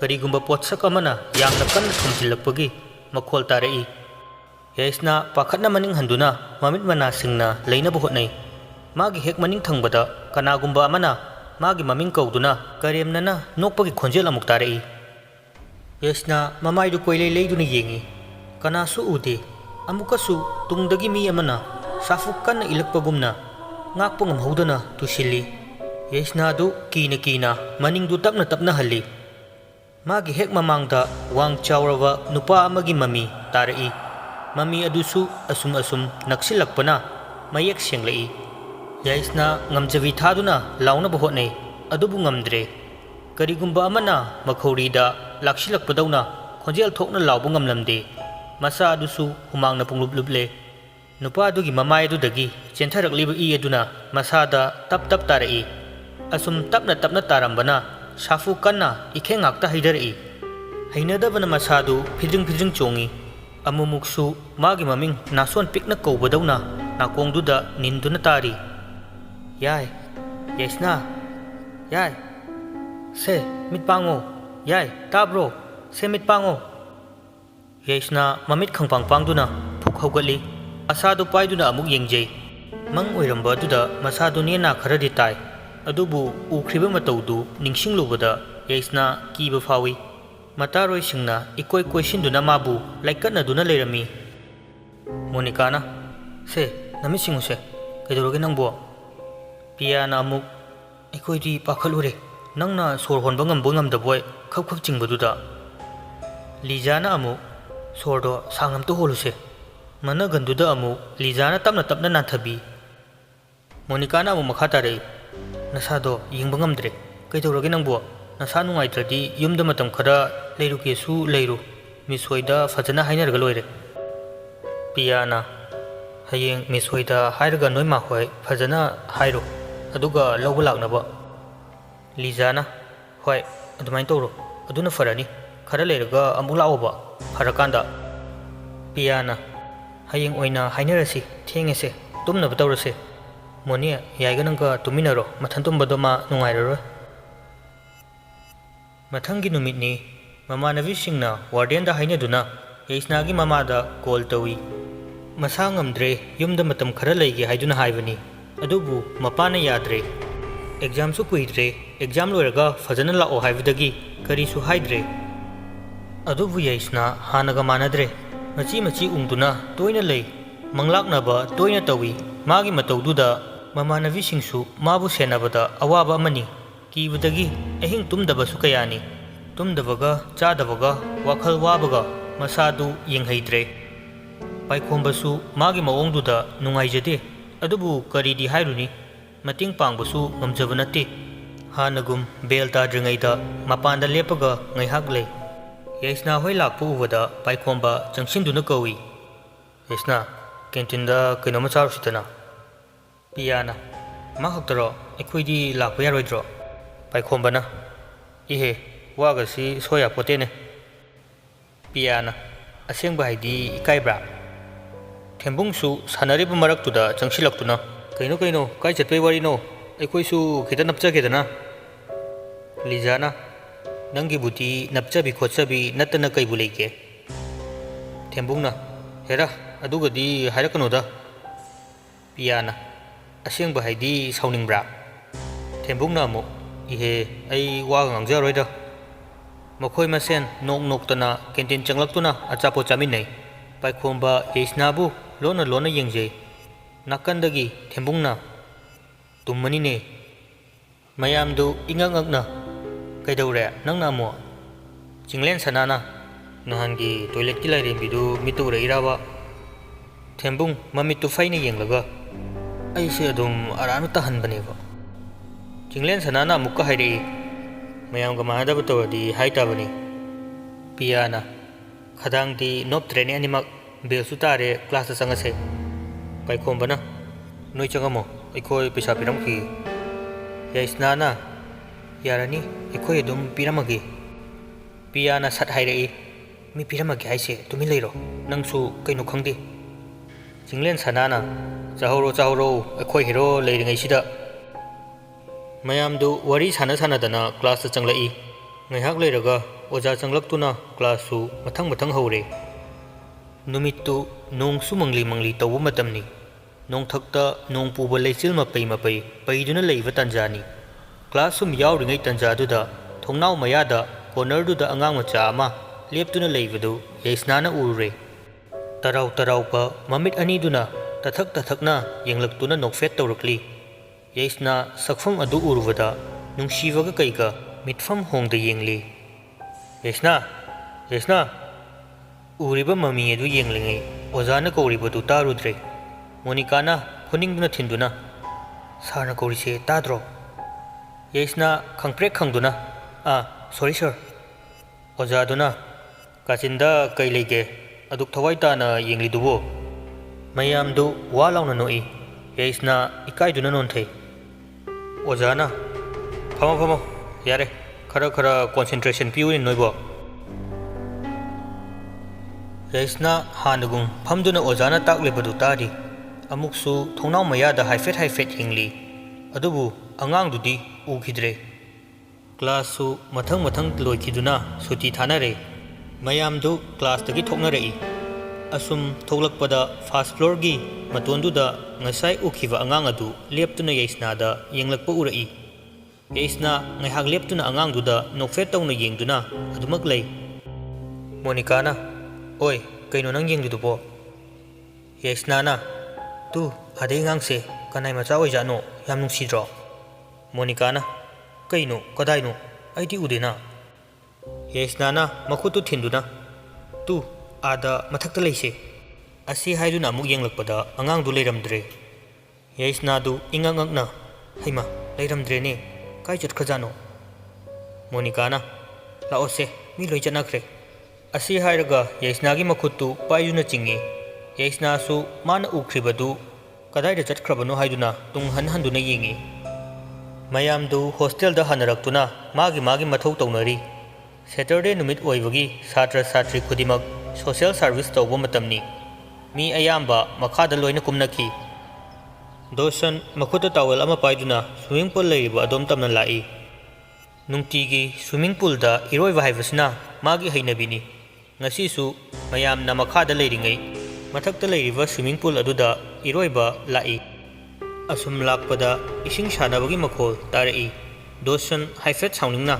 ꯀꯔꯤꯒꯨꯝꯕ ꯄꯣꯠꯁꯛ ꯑꯃꯅ ꯌꯥꯝꯅ ꯀꯟꯅ ꯊꯣꯝꯖꯤꯜꯂꯛꯄꯒꯤ ꯃꯈꯣꯜ ꯇꯥꯔꯛꯏ꯫ ꯌꯥꯏꯁꯅ ꯄꯥꯈꯠꯅ ꯃꯅꯤꯡ ꯍꯟꯗꯨꯅ ꯃꯃꯤꯠ ꯃꯅꯥꯁꯤꯡꯅ ꯂꯩꯅꯕ ꯍꯣꯠꯅꯩ꯫ ꯃꯥꯒꯤ ꯍꯦꯛ ꯃꯅꯤꯡ ꯊꯪꯕꯗ ꯀꯅꯥꯒꯨꯝꯕ ꯑꯃꯅ ꯃꯥꯒꯤ ꯃꯃꯤꯡ ꯀꯧꯗꯨꯅ ꯀꯔꯦꯝꯅꯅ ꯅꯣꯛꯄꯒꯤ ꯈꯣꯟꯖꯦꯜ ꯑꯃꯨꯛ ꯇꯥꯔꯛꯏ꯫ ꯌꯥꯏꯁꯅ ꯃꯃꯥꯏꯗꯨ ꯀꯣꯏꯂꯩ ꯂꯩꯗꯨꯅ ꯌꯦꯡꯉꯤ꯫ ꯀꯅꯥꯁꯨ ꯎꯗꯦ꯫ ꯑꯃꯨꯛꯀꯁꯨ ꯇꯨꯡꯗꯒꯤ ꯃꯤ ꯑꯃꯅ ꯁꯥꯐꯨ ꯀꯟꯅ ꯏꯜꯂꯛꯄꯒꯨꯝꯅ ꯉꯥꯛꯄ ꯉꯝꯍꯧꯗꯅ ꯇꯨꯁꯤꯜꯂꯤ꯫ ꯌꯥꯏꯁꯅ ꯑꯗꯨ ꯀꯤꯅ ꯀꯤꯅ ꯃꯅꯤꯡꯗꯨ ꯇꯞꯅ ꯇꯞꯅ ꯍꯜꯂꯤ꯫ ꯃꯥꯒꯤ ꯍꯦꯛ ꯃꯃꯥꯡꯗ ꯋꯥꯡ ꯆꯥꯎꯔꯕ ꯅꯨꯄꯥ ꯑꯃꯒꯤ ꯃꯃꯤ ꯇꯥꯔꯛꯏ꯫ ꯃꯃꯤ ꯑꯗꯨꯁꯨ ꯑꯁꯨꯝ ꯑꯁꯨꯝ ꯅꯛꯁꯤꯜꯂꯛꯄꯅ ꯃꯌꯦꯛ ꯁꯦꯡꯂꯛꯏ꯫ ꯌꯥꯏꯁꯅ ꯉꯝꯖꯕꯤ ꯊꯥꯗꯨꯅ ꯂꯥꯎꯅꯕ ꯍꯣꯠꯅꯩ, ꯑꯗꯨꯕꯨ ꯉꯝꯗ꯭ꯔꯦ꯫ ꯀꯔꯤꯒꯨꯝꯕ ꯑꯃꯅ ꯃꯈꯧꯔꯤꯗ ꯂꯥꯛꯁꯤꯜꯂꯛꯄꯗꯧꯅ ꯈꯣꯟꯖꯦꯜ ꯊꯣꯛꯅ ꯂꯥꯎꯕ ꯉꯝꯂꯝꯗꯦ꯫ ꯃꯆꯥ ꯑꯗꯨꯁꯨ ꯍꯨꯃꯥꯡꯅ ꯄꯨꯡꯂꯨꯞ ꯂꯨꯞꯂꯦ꯫ ꯅꯨꯄꯥ ꯑꯗꯨꯒꯤ ꯃꯃꯥꯏ ꯑꯗꯨꯗꯒꯤ ꯆꯦꯟꯊꯔꯛꯂꯤꯕ ꯏ ꯑꯗꯨꯅ ꯃꯁꯥꯗ ꯇꯞ ꯇꯞ ꯇꯥꯔꯛꯏ꯫ ꯑꯁꯨꯝ ꯇꯞꯅ ꯇꯞꯅ ꯇꯥꯔꯝꯕꯅ ꯁꯥꯐꯨ ꯀꯟꯅ ꯏꯈꯦꯡ ꯉꯥꯛꯇ ꯍꯩꯙꯔꯛꯏ꯫ ꯍꯩꯅꯗꯕꯅ ꯃꯁꯥꯗꯨ ꯐꯤꯗ꯭ꯔꯤꯡ ꯐꯤꯗ꯭ꯔꯤꯡ ꯆꯣꯡꯉꯤ꯫ ꯑꯃꯨꯛꯃꯨꯛꯁꯨ ꯃꯥꯒꯤ ꯃꯃꯤꯡ ꯅꯥꯁꯣꯟ ꯄꯤꯛꯅ ꯀꯧꯕꯗꯧꯅ ꯅꯥꯀꯣꯡꯗꯨꯗ ꯅꯤꯟꯗꯨꯅ ꯇꯥꯔꯤ꯫ ꯌꯥꯏ, ꯌꯥꯏꯁꯅꯥ, ꯌꯥꯏ, ꯁꯦ ꯃꯤꯠ ꯄꯥꯡꯉꯣ, ꯌꯥꯏ, ꯇꯥꯕ꯭ꯔꯣ, ꯁꯦ ꯃꯤꯠ ꯄꯥꯡꯉꯣ꯫ ꯌꯥꯏꯁꯅ ꯃꯃꯤꯠ ꯈꯪꯄꯥꯡ ꯄꯥꯡꯗꯨꯅ ꯐꯨꯛ ꯍꯧꯒꯠꯂꯤ꯫ ꯑꯁꯥꯗꯨ ꯄꯥꯏꯗꯨꯅ ꯑꯃꯨꯛ ꯌꯦꯡꯖꯩ꯫ ꯃꯪ ꯑꯣꯏꯔꯝꯕ ꯑꯗꯨꯗ ꯃꯁꯥꯗꯨ ꯅꯦꯅꯥ ꯈꯔꯗꯤ ꯇꯥꯏ꯫ ꯑꯗꯨꯕꯨ ꯎꯈ꯭ꯔꯤꯕ ꯃꯇꯧꯗꯨ ꯅꯤꯡꯁꯤꯡꯂꯨꯕꯗ ꯌꯥꯏꯁꯅ ꯀꯤꯕ ꯐꯥꯎꯏ꯫ ꯃꯇꯥꯔꯣꯏꯁꯤꯡꯅ ꯏꯀꯣꯏ ꯀꯣꯏꯁꯤꯟꯗꯨꯅ ꯃꯥꯕꯨ ꯂꯩꯀꯠꯅꯗꯨꯅ ꯂꯩꯔꯝꯃꯤ꯫ ꯃꯣꯅꯤꯀꯥꯅ, ꯁꯦ ꯅꯃꯤꯠ ꯁꯤꯡꯉꯨꯁꯦ, ꯀꯩꯗꯧꯔꯒꯦ ꯅꯪꯕꯣ? ꯄꯤꯌꯥꯅ ꯑꯃꯨꯛ, ꯑꯩꯈꯣꯏꯗꯤ ꯄꯥꯈꯠꯂꯨꯔꯦ, ꯅꯪꯅ ꯁꯣꯔ ꯍꯣꯟꯕ ꯉꯝꯕꯣꯏ ꯉꯝꯗꯕꯣꯏ ꯈꯞ ꯈꯞ ꯆꯤꯡꯕꯗꯨꯗ꯫ ꯂꯤꯖꯥꯅ ꯑꯃꯨꯛ, ꯁꯣꯔꯗꯣ ꯁꯥꯡꯅ ꯑꯝꯇ ꯍꯣꯜꯂꯨꯁꯦ꯫ ꯃꯅꯒꯟꯗꯨꯗ ꯑꯃꯨꯛ ꯂꯤꯖꯥꯅ ꯇꯞꯅ ꯇꯞꯅ ꯅꯥꯟꯊꯕꯤ꯫ ꯃꯣꯅꯤꯀꯥꯅ ꯑꯃꯨꯛ ꯃꯈꯥ ꯇꯥꯔꯛꯏ, ꯅꯁꯥꯗꯣ ꯌꯦꯡꯕ ꯉꯝꯗ꯭ꯔꯦ, ꯀꯩꯗꯧꯔꯒꯦ ꯅꯪꯕꯣ? ꯅꯁꯥ ꯅꯨꯡꯉꯥꯏꯇ꯭ꯔꯗꯤ ꯌꯨꯝꯗ ꯃꯇꯝ ꯈꯔ ꯂꯩꯔꯨꯒꯦꯁꯨ ꯂꯩꯔꯨ, ꯃꯤꯁ ꯍꯣꯏꯗ ꯐꯖꯅ ꯍꯥꯏꯅꯔꯒ ꯂꯣꯏꯔꯦ꯫ ꯄꯤꯌꯥꯅ, ꯍꯌꯦꯡ ꯃꯤꯁ ꯍꯣꯏꯗ ꯍꯥꯏꯔꯒ ꯅꯣꯏ ꯃꯥ ꯍꯣꯏ ꯐꯖꯅ ꯍꯥꯏꯔꯣ, ꯑꯗꯨꯒ ꯂꯧꯕ ꯂꯥꯛꯅꯕ꯫ ꯂꯤꯖꯥꯅ, ꯍꯣꯏ ꯑꯗꯨꯃꯥꯏꯅ ꯇꯧꯔꯣ, ꯑꯗꯨꯅ ꯐꯔꯅꯤ, ꯈꯔ ꯂꯩꯔꯒ ꯑꯃꯨꯛ ꯂꯥꯛꯑꯣꯕ ꯐꯔꯀꯥꯟꯗ꯫ ꯄꯤꯌꯥꯅ, ꯍꯌꯦꯡ ꯑꯣꯏꯅ ꯍꯥꯏꯅꯔꯁꯤ, ꯊꯦꯡꯉꯦꯁꯦ, ꯇꯨꯝꯅꯕ ꯇꯧꯔꯁꯦ꯫ ꯃꯣꯅꯤ, ꯌꯥꯏꯒ ꯅꯪꯒ ꯇꯨꯃꯤꯟꯅꯔꯣ, ꯃꯊꯟ ꯇꯨꯝꯕꯗꯣ ꯃꯥ ꯅꯨꯡꯉꯥꯏꯔꯔꯣꯏ꯫ ꯃꯊꯪꯒꯤ ꯅꯨꯃꯤꯠꯅꯤ꯫ ꯃꯃꯥꯟꯅꯕꯤꯁꯤꯡꯅ ꯋꯥꯔꯗꯦꯟꯗ ꯍꯥꯏꯅꯗꯨꯅ ꯌꯥꯏꯁꯅꯥꯒꯤ ꯃꯃꯥꯗ ꯀꯣꯜ ꯇꯧꯏ꯫ ꯃꯁꯥ ꯉꯝꯗ꯭ꯔꯦ, ꯌꯨꯝꯗ ꯃꯇꯝ ꯈꯔ ꯂꯩꯒꯦ ꯍꯥꯏꯗꯨꯅ ꯍꯥꯏꯕꯅꯤ꯫ ꯑꯗꯨꯕꯨ ꯃꯄꯥꯅ ꯌꯥꯗ꯭ꯔꯦ꯫ ꯑꯦꯛꯖꯥꯝꯁꯨ ꯀꯨꯏꯗ꯭ꯔꯦ, ꯑꯦꯛꯖꯥꯝ ꯂꯣꯏꯔꯒ ꯐꯖꯅ ꯂꯥꯛꯑꯣ ꯍꯥꯏꯕꯗꯒꯤ ꯀꯔꯤꯁꯨ ꯍꯥꯏꯗ꯭ꯔꯦ꯫ ꯑꯗꯨꯕꯨ ꯌꯥꯏꯁꯅꯥ ꯍꯥꯟꯅꯒ ꯃꯥꯟꯅꯗ꯭ꯔꯦ꯫ ꯃꯆꯤ ꯃꯆꯤ ꯎꯪꯗꯨꯅ ꯇꯣꯏꯅ ꯂꯩ, ꯃꯪꯂꯥꯛꯅꯕ ꯇꯣꯏꯅ ꯇꯧꯏ꯫ ꯃꯥꯒꯤ ꯃꯇꯧꯗꯨꯗ ꯃꯃꯥꯟꯅꯕꯤꯁꯤꯡꯁꯨ ꯃꯥꯕꯨ ꯁꯦꯟꯅꯕꯗ ꯑꯋꯥꯕ ꯑꯃꯅꯤ꯫ ꯀꯤꯕꯗꯒꯤ ꯑꯍꯤꯡ ꯇꯨꯝꯗꯕꯁꯨ ꯀꯌꯥꯅꯤ꯫ ꯇꯨꯝꯗꯕꯒ ꯆꯥꯗꯕꯒ ꯋꯥꯈꯜ ꯋꯥꯕꯒ ꯃꯁꯥꯗꯨ ꯌꯦꯡꯍꯩꯗ꯭ꯔꯦ꯫ ꯄꯥꯏꯈꯣꯝꯕꯁꯨ ꯃꯥꯒꯤ ꯃꯑꯣꯡꯗꯨꯗ ꯅꯨꯡꯉꯥꯏꯖꯗꯦ꯫ ꯑꯗꯨꯕꯨ ꯀꯔꯤꯗꯤ ꯍꯥꯏꯔꯨꯅꯤ, ꯃꯇꯦꯡ ꯄꯥꯡꯕꯁꯨ ꯉꯝꯖꯕ ꯅꯠꯇꯦ꯫ ꯍꯥꯟꯅꯒꯨꯝ ꯕꯦꯜ ꯇꯥꯗ꯭ꯔꯤꯉꯩꯗ ꯃꯄꯥꯟꯗ ꯂꯦꯞꯄꯒ ꯉꯥꯏꯍꯥꯛ ꯂꯩ꯫ ꯌꯥꯏꯁꯅꯥ ꯍꯣꯏ ꯂꯥꯛꯄ ꯎꯕꯗ ꯄꯥꯏꯈꯣꯝꯕ ꯆꯪꯁꯤꯟꯗꯨꯅ ꯀꯧꯏ, ꯌꯥꯏꯁꯅꯥ, ꯀꯦꯟꯇꯤꯟꯗ ꯀꯩꯅꯣꯝꯃ ꯆꯥꯔꯨꯁꯤꯗꯅ꯫ ꯄꯤꯌꯥꯅ, ꯃꯥ ꯈꯛꯇꯔꯣ, ꯑꯩꯈꯣꯏꯗꯤ ꯂꯥꯛꯄ ꯌꯥꯔꯣꯏꯗ꯭ꯔꯣ? ꯄꯥꯏꯈꯣꯝꯕꯅ, ꯏꯍꯦ, ꯋꯥꯒꯁꯤ ꯁꯣꯏꯌꯥꯄꯣꯠꯇꯦꯅꯦ꯫ ꯄꯤꯌꯥꯅ, ꯑꯁꯦꯡꯕ ꯍꯥꯏꯗꯤ ꯏꯀꯥꯏꯕ꯭ꯔꯥ? ꯊꯦꯝꯕꯨꯡꯁꯨ ꯁꯥꯟꯅꯔꯤꯕ ꯃꯔꯛꯇꯨꯗ ꯆꯪꯁꯤꯜꯂꯛꯇꯨꯅ, ꯀꯩꯅꯣ ꯀꯩꯅꯣ, ꯀꯥꯏ ꯆꯠꯄꯩ ꯋꯥꯔꯤꯅꯣ, ꯑꯩꯈꯣꯏꯁꯨ ꯈꯤꯇ ꯅꯞꯆꯒꯦꯗꯅ꯫ ꯂꯤꯖꯥꯅ, ꯅꯪꯒꯤꯕꯨꯗꯤ ꯅꯞꯆꯕꯤ ꯈꯣꯠꯆꯕꯤ ꯅꯠꯇꯅ ꯀꯩꯕꯨ ꯂꯩꯒꯦ? ꯊꯦꯝꯕꯨꯡꯅ, ꯍꯦꯔꯥ, ꯑꯗꯨꯒꯗꯤ ꯍꯥꯏꯔꯛꯀꯅꯨꯗ꯫ ꯄꯤꯌꯥꯅ, ꯑꯁꯦꯡꯕ ꯍꯥꯏꯗꯤ ꯁꯥꯎꯅꯤꯡꯕ꯭ꯔꯥ? ꯊꯦꯝꯕꯨꯡꯅ ꯑꯃꯨꯛ, ꯏꯍꯦ, ꯑꯩ ꯋꯥꯒ ꯉꯥꯡꯖꯔꯣꯏꯗ꯫ ꯃꯈꯣꯏ ꯃꯁꯦꯟ ꯅꯣꯛ ꯅꯣꯛꯇꯅ ꯀꯦꯟꯇꯤꯟ ꯆꯪꯂꯛꯇꯨꯅ ꯑꯆꯥꯄꯣꯠ ꯆꯥꯃꯤꯟꯅꯩ꯫ ꯄꯥꯏꯈꯣꯝꯕ ꯌꯥꯏꯁꯅꯥꯕꯨ ꯂꯣꯟꯅ ꯂꯣꯟꯅ ꯌꯦꯡꯖꯩ꯫ ꯅꯥꯀꯟꯗꯒꯤ ꯊꯦꯝꯕꯨꯡꯅ, ꯇꯨꯝꯃꯅꯤꯅꯦ꯫ ꯃꯌꯥꯝꯗꯨ ꯏꯉꯛ ꯉꯛꯅ, ꯀꯩꯗꯧꯔꯦ ꯅꯪꯅ ꯑꯃꯨꯛ? ꯆꯤꯡꯂꯦꯟ ꯁꯅꯥꯅ, ꯅꯍꯥꯟꯒꯤ ꯇꯣꯏꯂꯦꯠꯀꯤ ꯂꯥꯏꯔꯦꯝꯕꯤꯗꯨ ꯃꯤꯠꯇ ꯎꯔꯛꯏꯔꯕ? ꯊꯦꯝꯕꯨꯡ ꯃꯃꯤꯠꯇꯨ ꯐꯩꯅ ꯌꯦꯡꯂꯒ, ꯑꯩꯁꯦ ꯑꯗꯨꯝ ꯑꯔꯥꯟꯕ ꯇꯥꯍꯟꯕꯅꯦꯕ꯫ ꯆꯤꯡꯂꯦꯟ ꯁꯅꯥꯅ ꯑꯃꯨꯛꯀ ꯍꯥꯏꯔꯛꯏ, ꯃꯌꯥꯝꯒ ꯃꯥꯟꯅꯗꯕ ꯇꯧꯔꯗꯤ ꯍꯥꯏꯇꯥꯕꯅꯤ꯫ ꯄꯤꯌꯥꯅ, ꯈꯗꯥꯡꯗꯤ ꯅꯣꯞꯇ꯭ꯔꯦꯅꯦ ꯑꯅꯤꯃꯛ, ꯕꯦꯜꯁꯨ ꯇꯥꯔꯦ, ꯀ꯭ꯂꯥꯁꯇ ꯆꯪꯉꯁꯦ꯫ ꯄꯥꯏꯈꯣꯝꯕꯅ, ꯅꯣꯏ ꯆꯪꯉꯝꯃꯣ, ꯑꯩꯈꯣꯏ ꯄꯩꯁꯥ ꯄꯤꯔꯝꯈꯤꯒꯦ꯫ ꯌꯥꯏꯁꯅꯥꯅ, ꯌꯥꯔꯅꯤ, ꯑꯩꯈꯣꯏ ꯑꯗꯨꯝ ꯄꯤꯔꯝꯃꯒꯦ꯫ ꯄꯤꯌꯥꯅ ꯁꯠ ꯍꯥꯏꯔꯛꯏ, ꯃꯤ ꯄꯤꯔꯝꯃꯒꯦ ꯍꯥꯏꯁꯦ, ꯇꯨꯃꯤꯟ ꯂꯩꯔꯣ, ꯅꯪꯁꯨ ꯀꯩꯅꯣ ꯈꯪꯗꯦ꯫ ꯆꯤꯡꯂꯦꯟ ꯁꯅꯥꯅ, ꯆꯥꯍꯧꯔꯣ ꯆꯥꯍꯧꯔꯣ, ꯑꯩꯈꯣꯏ ꯍꯦꯔꯣ ꯂꯩꯔꯤꯉꯩꯁꯤꯗ꯫ ꯃꯌꯥꯝꯗꯨ ꯋꯥꯔꯤ ꯁꯥꯟꯅ ꯁꯥꯟꯅꯗꯅ ꯀ꯭ꯂꯥꯁꯇ ꯆꯪꯂꯛꯏ꯫ ꯉꯥꯏꯍꯥꯛ ꯂꯩꯔꯒ ओजा चंगलक्तुना क्लासु मथंग मथंग हौरे नुमित्तु नोंगसु मंगली मंगली तौबु मतमनी नोंथक्ता नोंग पुबा लेचिल मपई मपई पैदुना लेइबा तंजानी क्लास सुम यावरिङै तंजादुदा थोंनाव मयादा कोर्नरदुदा अंगांग मचा अमा लेप्तुना लेइबदु यैस्नाना उरुरे तराव तरावपा ममित अनीदुना तथक तथकना येंगलक्तुना नोकफेट तौरक्ली यैस्ना सक्फम अदु उरुबदा नुंगसीबगा कैगा मिटफम होंगदा येंगली यैस्ना यैस्ना उरिबा ममी अदु येंगलिङै ओजाना कौरिबदु तारुद्रे मोनिकाना फुनिंगदुना थिंदुना सारना कौरिसे ताद्रो यैस्ना खंप्रेक खंगदुना सॉरी सर ओजादुना काचिंदा कई लेगे अदुक थवाई ताना येंगलिदुबो मयामदु वा लाउना नोई यैस्ना इकाइदुना नोन्थै ओजाना फमो फमो यारे खरा खरा कॉन्सेंट्रेशन पियुनि नोइबो यैस्ना हानगुं फमदुना ओजाना ताकलेबदु तारी अमुकसु थोंनाव मयादा हाइफेट हाइफेट हिंगली अदुबु अंगांगदुदी उखिद्रे क्लासु मथंग मथंग लोइखिदुना सुटी थानारे मयामदु क्लासदगी थोकनरई असुम थोलकपदा फास्ट फ्लोर गी मतोंदुदा ngasai ukiva angang adu leptuna yeisnada yenglakpa urai yeisna ngaihak leptuna angang duda nokfet tawna yengduna adumak lei monica na oi kaino nang yengdu bo yeisna na tu ade ngang se kanai macha oi jano yam nungsidro monica na kaino kadai no aidi udena yeisna na makutu thinduna tu ada mathakta leise asi haiduna amuk yenglakpada angang du leiramdre yeisna du ingangangna haima leiramdre ne kai chat khajano monica na laose mi loi chanakre asi hairaga yeisna gi makhutu paiyuna chingi yeisna su mana ukribadu kadai da chatkrabano haiduna tung han handuna yengi mayam du hostel da hanaraktuna magi magi mathau tawnari saturday numit oibagi satra satri khudimak social service tawbo matamni मी अयाम्बा मखादा लोइना कुमनकी दोसन मखुता towel अमा पाइदुना swimming pool लेरिबा अदोम तमना लाई नुंगतीगी swimming pool दा इरोइबा हाइबसना मागी हैनबिनी ngasisu mayamna मखादा लेरिङै मथक्ता लेरिबा swimming pool अदुदा इरोइबा लाई assume लाकपदा इसिंग सानाबगी मखोल तारई दोसन हाइफेट साउनिंगना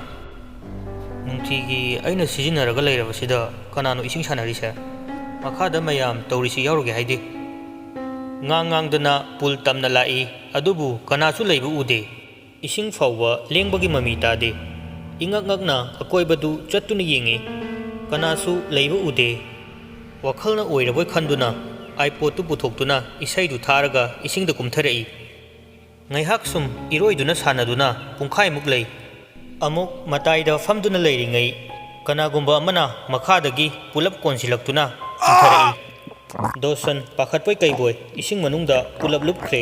नुंगतीगी अइना सिजिनरगा लेरबसिदा कनानो इसिंग सानारिसे मखादा मयाम तौरिसी याउरगे हाइदे ngang पुल तमना लाई अदुबु कनासु लेबु उदे इसिंग फाउबा लेंबगी mummy तादे इंगकना अकोइबदु चत्तुना येंगे Kanasu लेबु उदे वखलना ओइरबोय खंदुना iPod पुथोक्तुना इसैदु थारगा इसिंगदा कुमथरई ngaiहak sum इरोइदुना सानादुना पुंखाइ मुक लei अमुक मताइदा फमदुना लेरिङै कनागुंबा अमना मखादगी pull-up कोनसिलक्तुना दोसन पाखटपै कैबोय इसिंग मनुंगदा pull-up लुपख्रे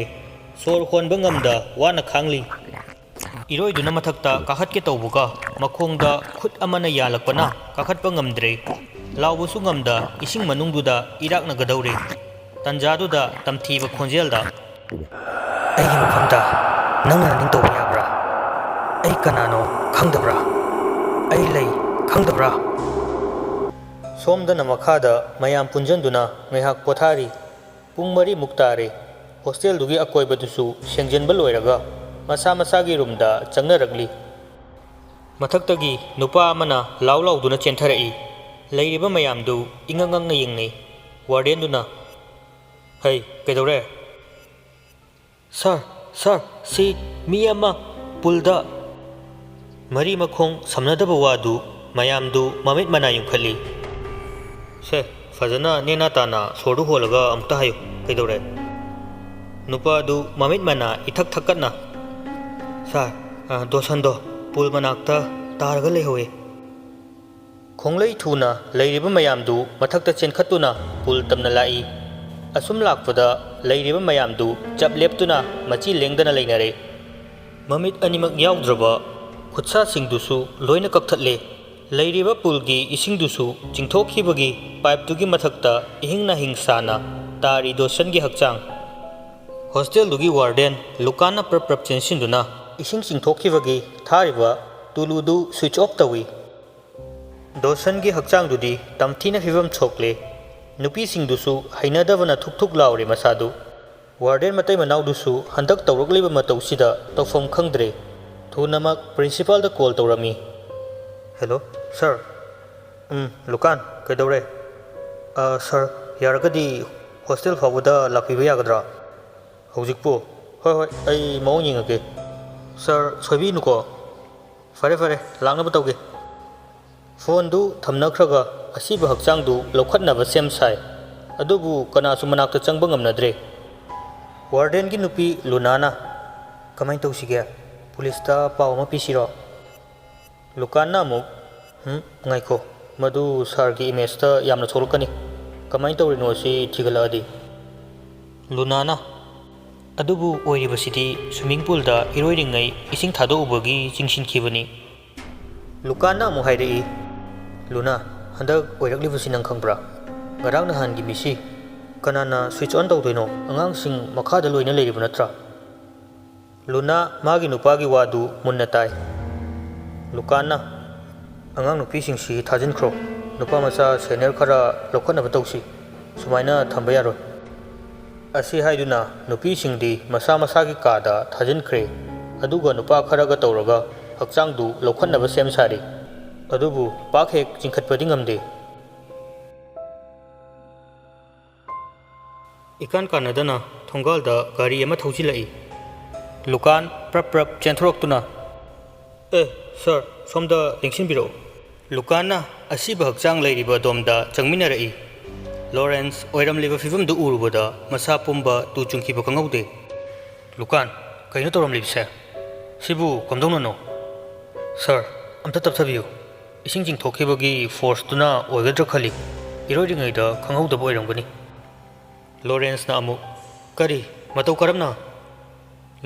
सोर होनबा ngamda वाना खांगली इरोइदुना मथक्ता काखटके तौबुगा मखोंगदा खुद अमना यालकपना काखटपा ngamdre लावबुसु ngamda इसिंग मनुंगदुदा इराकना गदौरे तंजादुदा तमथीबा खोंजेलदा अैगी मफमदा नंगना निंग तौबा याब्रा अै कनानो खंगदब्रा अै लei खंगदब्रा सोमदना मखादा मयाम पुंजंदुना ngaiहak पोथारी पुंग मरी मुक्तारे हॉस्टेल दुगी अकोइबदुसु सेंगजनबा लोइरगा मसा मसागी रूमदा चंगनरगली मथक्तगी नुपा अमना लाउ लाउदुना चेंथरई लेरिबा मयामदु इंगंगंगना यंगनै वार्डेनदुना है कैदौरे सर सी मी अमा पुलदा मरी मखोंग समनदबा वादु मयामदु ममित मना युंखली से फजना नेना ताना सोडु होलगा अमता हायो कैदौरे नुपादु ममित मना इथक थकना सर दोसंदो पुल मनाक्ता तारगा लेहोए खोंगलै थुना लेरिबा मयामदु मथक्ता चेनखतुना पुल तमना लाई असुम लाकपदा लेरिबा मयामदु चप लेप्तुना मची लेंगदना लेनरे ममित अनिमक याउद्रबा खुत्सा सिंगदुसु लोइना कक्थले लेरिबा पुलगी इसिंगदुसु चिंथोखिबगी पाइपतुगी मथक्ता इहिंगना हिंसाना तारी दोसनगी हक्चांग hostel दुगी warden लुकाना प्रप चेंसिंदुना इसिंग चिंथोखिबगी थारिबा तुलुदु switch off Tawi ꯗꯣꯁꯟꯒꯤ ꯍꯛꯆꯥꯡꯗꯨꯗꯤ ꯇꯝꯊꯤꯅ ꯐꯤꯕꯝ ꯁꯣꯛꯂꯦ ꯅꯨꯄꯤꯁꯤꯡꯗꯨꯁꯨ ꯍꯩꯅꯗꯕꯅ ꯊꯨꯛ ꯊꯨꯛ ꯂꯥꯎꯔꯦ ꯃꯁꯥꯗꯨ ꯋꯥꯔꯗꯦꯟ ꯃꯇꯩ ꯃꯅꯥꯎꯗꯨꯁꯨ ꯍꯟꯗꯛ ꯇꯧꯔꯛꯂꯤꯕ ꯃꯇꯧꯁꯤꯗ ꯇꯧꯐꯝ ꯈꯪꯗ꯭ꯔꯦ ꯊꯨꯅꯃꯛ ꯄ꯭ꯔꯤꯟꯁꯤꯄꯥꯜꯗ ꯀꯣꯜ ꯇꯧꯔꯝꯃꯤ ꯍꯦꯜꯂꯣ ꯁꯥꯔ ꯂꯨꯀꯥꯟ ꯀꯩꯗꯧꯔꯦ ꯁꯥꯔ ꯌꯥꯔꯒꯗꯤ ꯍꯣꯁꯇꯦꯜ ꯐꯥꯎꯕꯗ ꯂꯥꯛꯄꯤꯕ ꯌꯥꯒꯗ꯭ꯔꯥ ꯍꯧꯖꯤꯛꯄꯨ ꯍꯣꯏ ꯍꯣꯏ ꯑꯩ ꯃꯑꯣꯡ ꯌꯦꯡꯉꯒꯦ ꯁꯥꯔ ꯁꯣꯏꯕꯤꯅꯨꯀꯣ ꯐꯔꯦ ꯐꯔꯦ ꯂꯥꯛꯅꯕ ꯇꯧꯒꯦ ꯐꯣꯟꯗꯨ ꯊꯝꯅꯈ꯭ꯔꯒ ꯑꯁꯤꯕ ꯍꯛꯆꯥꯡꯗꯨ ꯂꯧꯈꯠꯅꯕ ꯁꯦꯝ ꯁꯥꯏ ꯑꯗꯨꯕꯨ ꯀꯅꯥꯁꯨ ꯃꯅꯥꯛꯇ ꯆꯪꯕ ꯉꯝꯅꯗ꯭ꯔꯦ ꯋꯥꯔꯗꯦꯟꯒꯤ ꯅꯨꯄꯤ ꯂꯨꯅꯥꯅ ꯀꯃꯥꯏꯅ ꯇꯧꯁꯤꯒꯦ ꯄꯨꯂꯤꯁꯇ ꯄꯥꯎ ꯑꯃ ꯄꯤꯁꯤꯔꯣ ꯂꯨꯀꯥꯟꯅ ꯑꯃꯨꯛ ꯉꯥꯏꯈꯣ ꯃꯗꯨ ꯁꯥꯔꯒꯤ ꯏꯃꯦꯖꯇ ꯌꯥꯝꯅ ꯁꯣꯛꯂꯛꯀꯅꯤ ꯀꯃꯥꯏꯅ ꯇꯧꯔꯤꯅꯣ ꯁꯤ ꯊꯤꯒꯠꯂꯛꯑꯗꯤ ꯂꯨꯅꯥꯅ ꯑꯗꯨꯕꯨ ꯑꯣꯏꯔꯤꯕꯁꯤꯗꯤ ꯁ꯭ꯋꯤꯃꯤꯡ ꯄꯨꯜꯗ ꯏꯔꯣꯏꯔꯤꯉꯩ ꯏꯁꯤꯡ ꯊꯥꯗꯣꯛꯎꯕꯒꯤ ꯆꯤꯡꯁꯤꯟꯈꯤꯕꯅꯤ ꯂꯨꯀꯥꯟꯅ ꯑꯃꯨꯛ ꯍꯥꯏꯔꯛꯏ ꯂꯨꯅꯥ ꯍꯟꯗꯛ ꯑꯣꯏꯔꯛꯂꯤꯕꯁꯤ ꯅꯪ ꯈꯪꯕ꯭ꯔꯥ ꯉꯔꯥꯡ ꯅꯍꯥꯟꯒꯤ ꯃꯤꯁꯤ ꯀꯅꯥꯅ ꯁ꯭ꯋꯤꯆ ꯑꯣꯟ ꯇꯧꯗꯣꯏꯅꯣ ꯑꯉꯥꯡꯁꯤꯡ ꯃꯈꯥꯗ ꯂꯣꯏꯅ ꯂꯩꯔꯤꯕ ꯅꯠꯇ꯭ꯔꯥ ꯂꯨꯅꯥ ꯃꯥꯒꯤ ꯅꯨꯄꯥꯒꯤ ꯋꯥꯗꯨ ꯃꯨꯟꯅ ꯇꯥꯏ ꯂꯨꯀꯥꯟꯅ ꯑꯉꯥꯡ ꯅꯨꯄꯤꯁꯤꯡꯁꯤ ꯊꯥꯖꯤꯟꯈ꯭ꯔꯣ ꯅꯨꯄꯥ ꯃꯆꯥ ꯁꯦꯅꯤꯌꯔ ꯈꯔ ꯂꯧꯈꯠꯅꯕ ꯇꯧꯁꯤ ꯁꯨꯃꯥꯏꯅ ꯊꯝꯕ ꯌꯥꯔꯣꯏ ꯑꯁꯤ ꯍꯥꯏꯗꯨꯅ ꯅꯨꯄꯤꯁꯤꯡꯗꯤ ꯃꯁꯥ ꯃꯁꯥꯒꯤ ꯀꯥꯗ ꯊꯥꯖꯤꯟꯈ꯭ꯔꯦ ꯑꯗꯨꯒ ꯅꯨꯄꯥ ꯈꯔꯒ ꯇꯧꯔꯒ ꯍꯛꯆꯥꯡꯗꯨ ꯂꯧꯈꯠꯅꯕ ꯁꯦꯝ ꯁꯥꯔꯤ ꯑꯗꯨꯕꯨ ꯄꯥꯛ ꯍꯦꯛ ꯆꯤꯡꯈꯠꯄꯗꯤ ꯉꯝꯗꯦ ꯏꯀꯥꯟ ꯀꯥꯟꯅꯗꯅ ꯊꯣꯡꯒꯥꯜꯗ ꯒꯥꯔꯤ ꯑꯃ ꯊꯧꯖꯤꯜꯂꯛꯏ ꯂꯨꯀꯥꯟ ꯄ꯭ꯔꯞ ꯄ꯭ꯔꯞ ꯆꯦꯟꯊꯣꯔꯛꯇꯨꯅ ꯁꯥꯔ ꯁꯣꯝꯗ ꯌꯦꯡꯁꯤꯟꯕꯤꯔꯛꯎ ꯂꯨꯀꯥꯟꯅ ꯑꯁꯤꯕ ꯍꯛꯆꯥꯡ ꯂꯩꯔꯤꯕ ꯑꯗꯣꯝꯗ ꯆꯪꯃꯤꯟꯅꯔꯛꯏ ꯂꯣꯔꯦꯟꯁ ꯑꯣꯏꯔꯝꯂꯤꯕ ꯐꯤꯕꯝꯗꯨ ꯎꯔꯨꯕꯗ ꯃꯁꯥ ꯄꯨꯝꯕ ꯇꯨ ꯆꯨꯡꯈꯤꯕ ꯈꯪꯍꯧꯗꯦ ꯂꯨꯀꯥꯟ ꯀꯩꯅꯣ ꯇꯧꯔꯝꯂꯤꯕꯁꯦ ꯁꯤꯕꯨ ꯀꯝꯗꯧꯅꯅꯣ ꯁꯥꯔ ꯑꯝꯇ ꯇꯞꯊꯕꯤꯌꯨ ꯏꯁꯤꯡ ꯆꯤꯡꯊꯣꯛꯈꯤꯕꯒꯤ ꯐꯣꯔꯁꯇꯨꯅ ꯑꯣꯏꯒꯗ꯭ꯔꯥ ꯈꯜꯂꯤ ꯏꯔꯣꯏꯔꯤꯉꯩꯗ ꯈꯪꯍꯧꯗꯕ ꯑꯣꯏꯔꯝꯒꯅꯤ ꯂꯣꯔꯦꯟꯁꯅ ꯑꯃꯨꯛ ꯀꯔꯤ ꯃꯇꯧ ꯀꯔꯝꯅ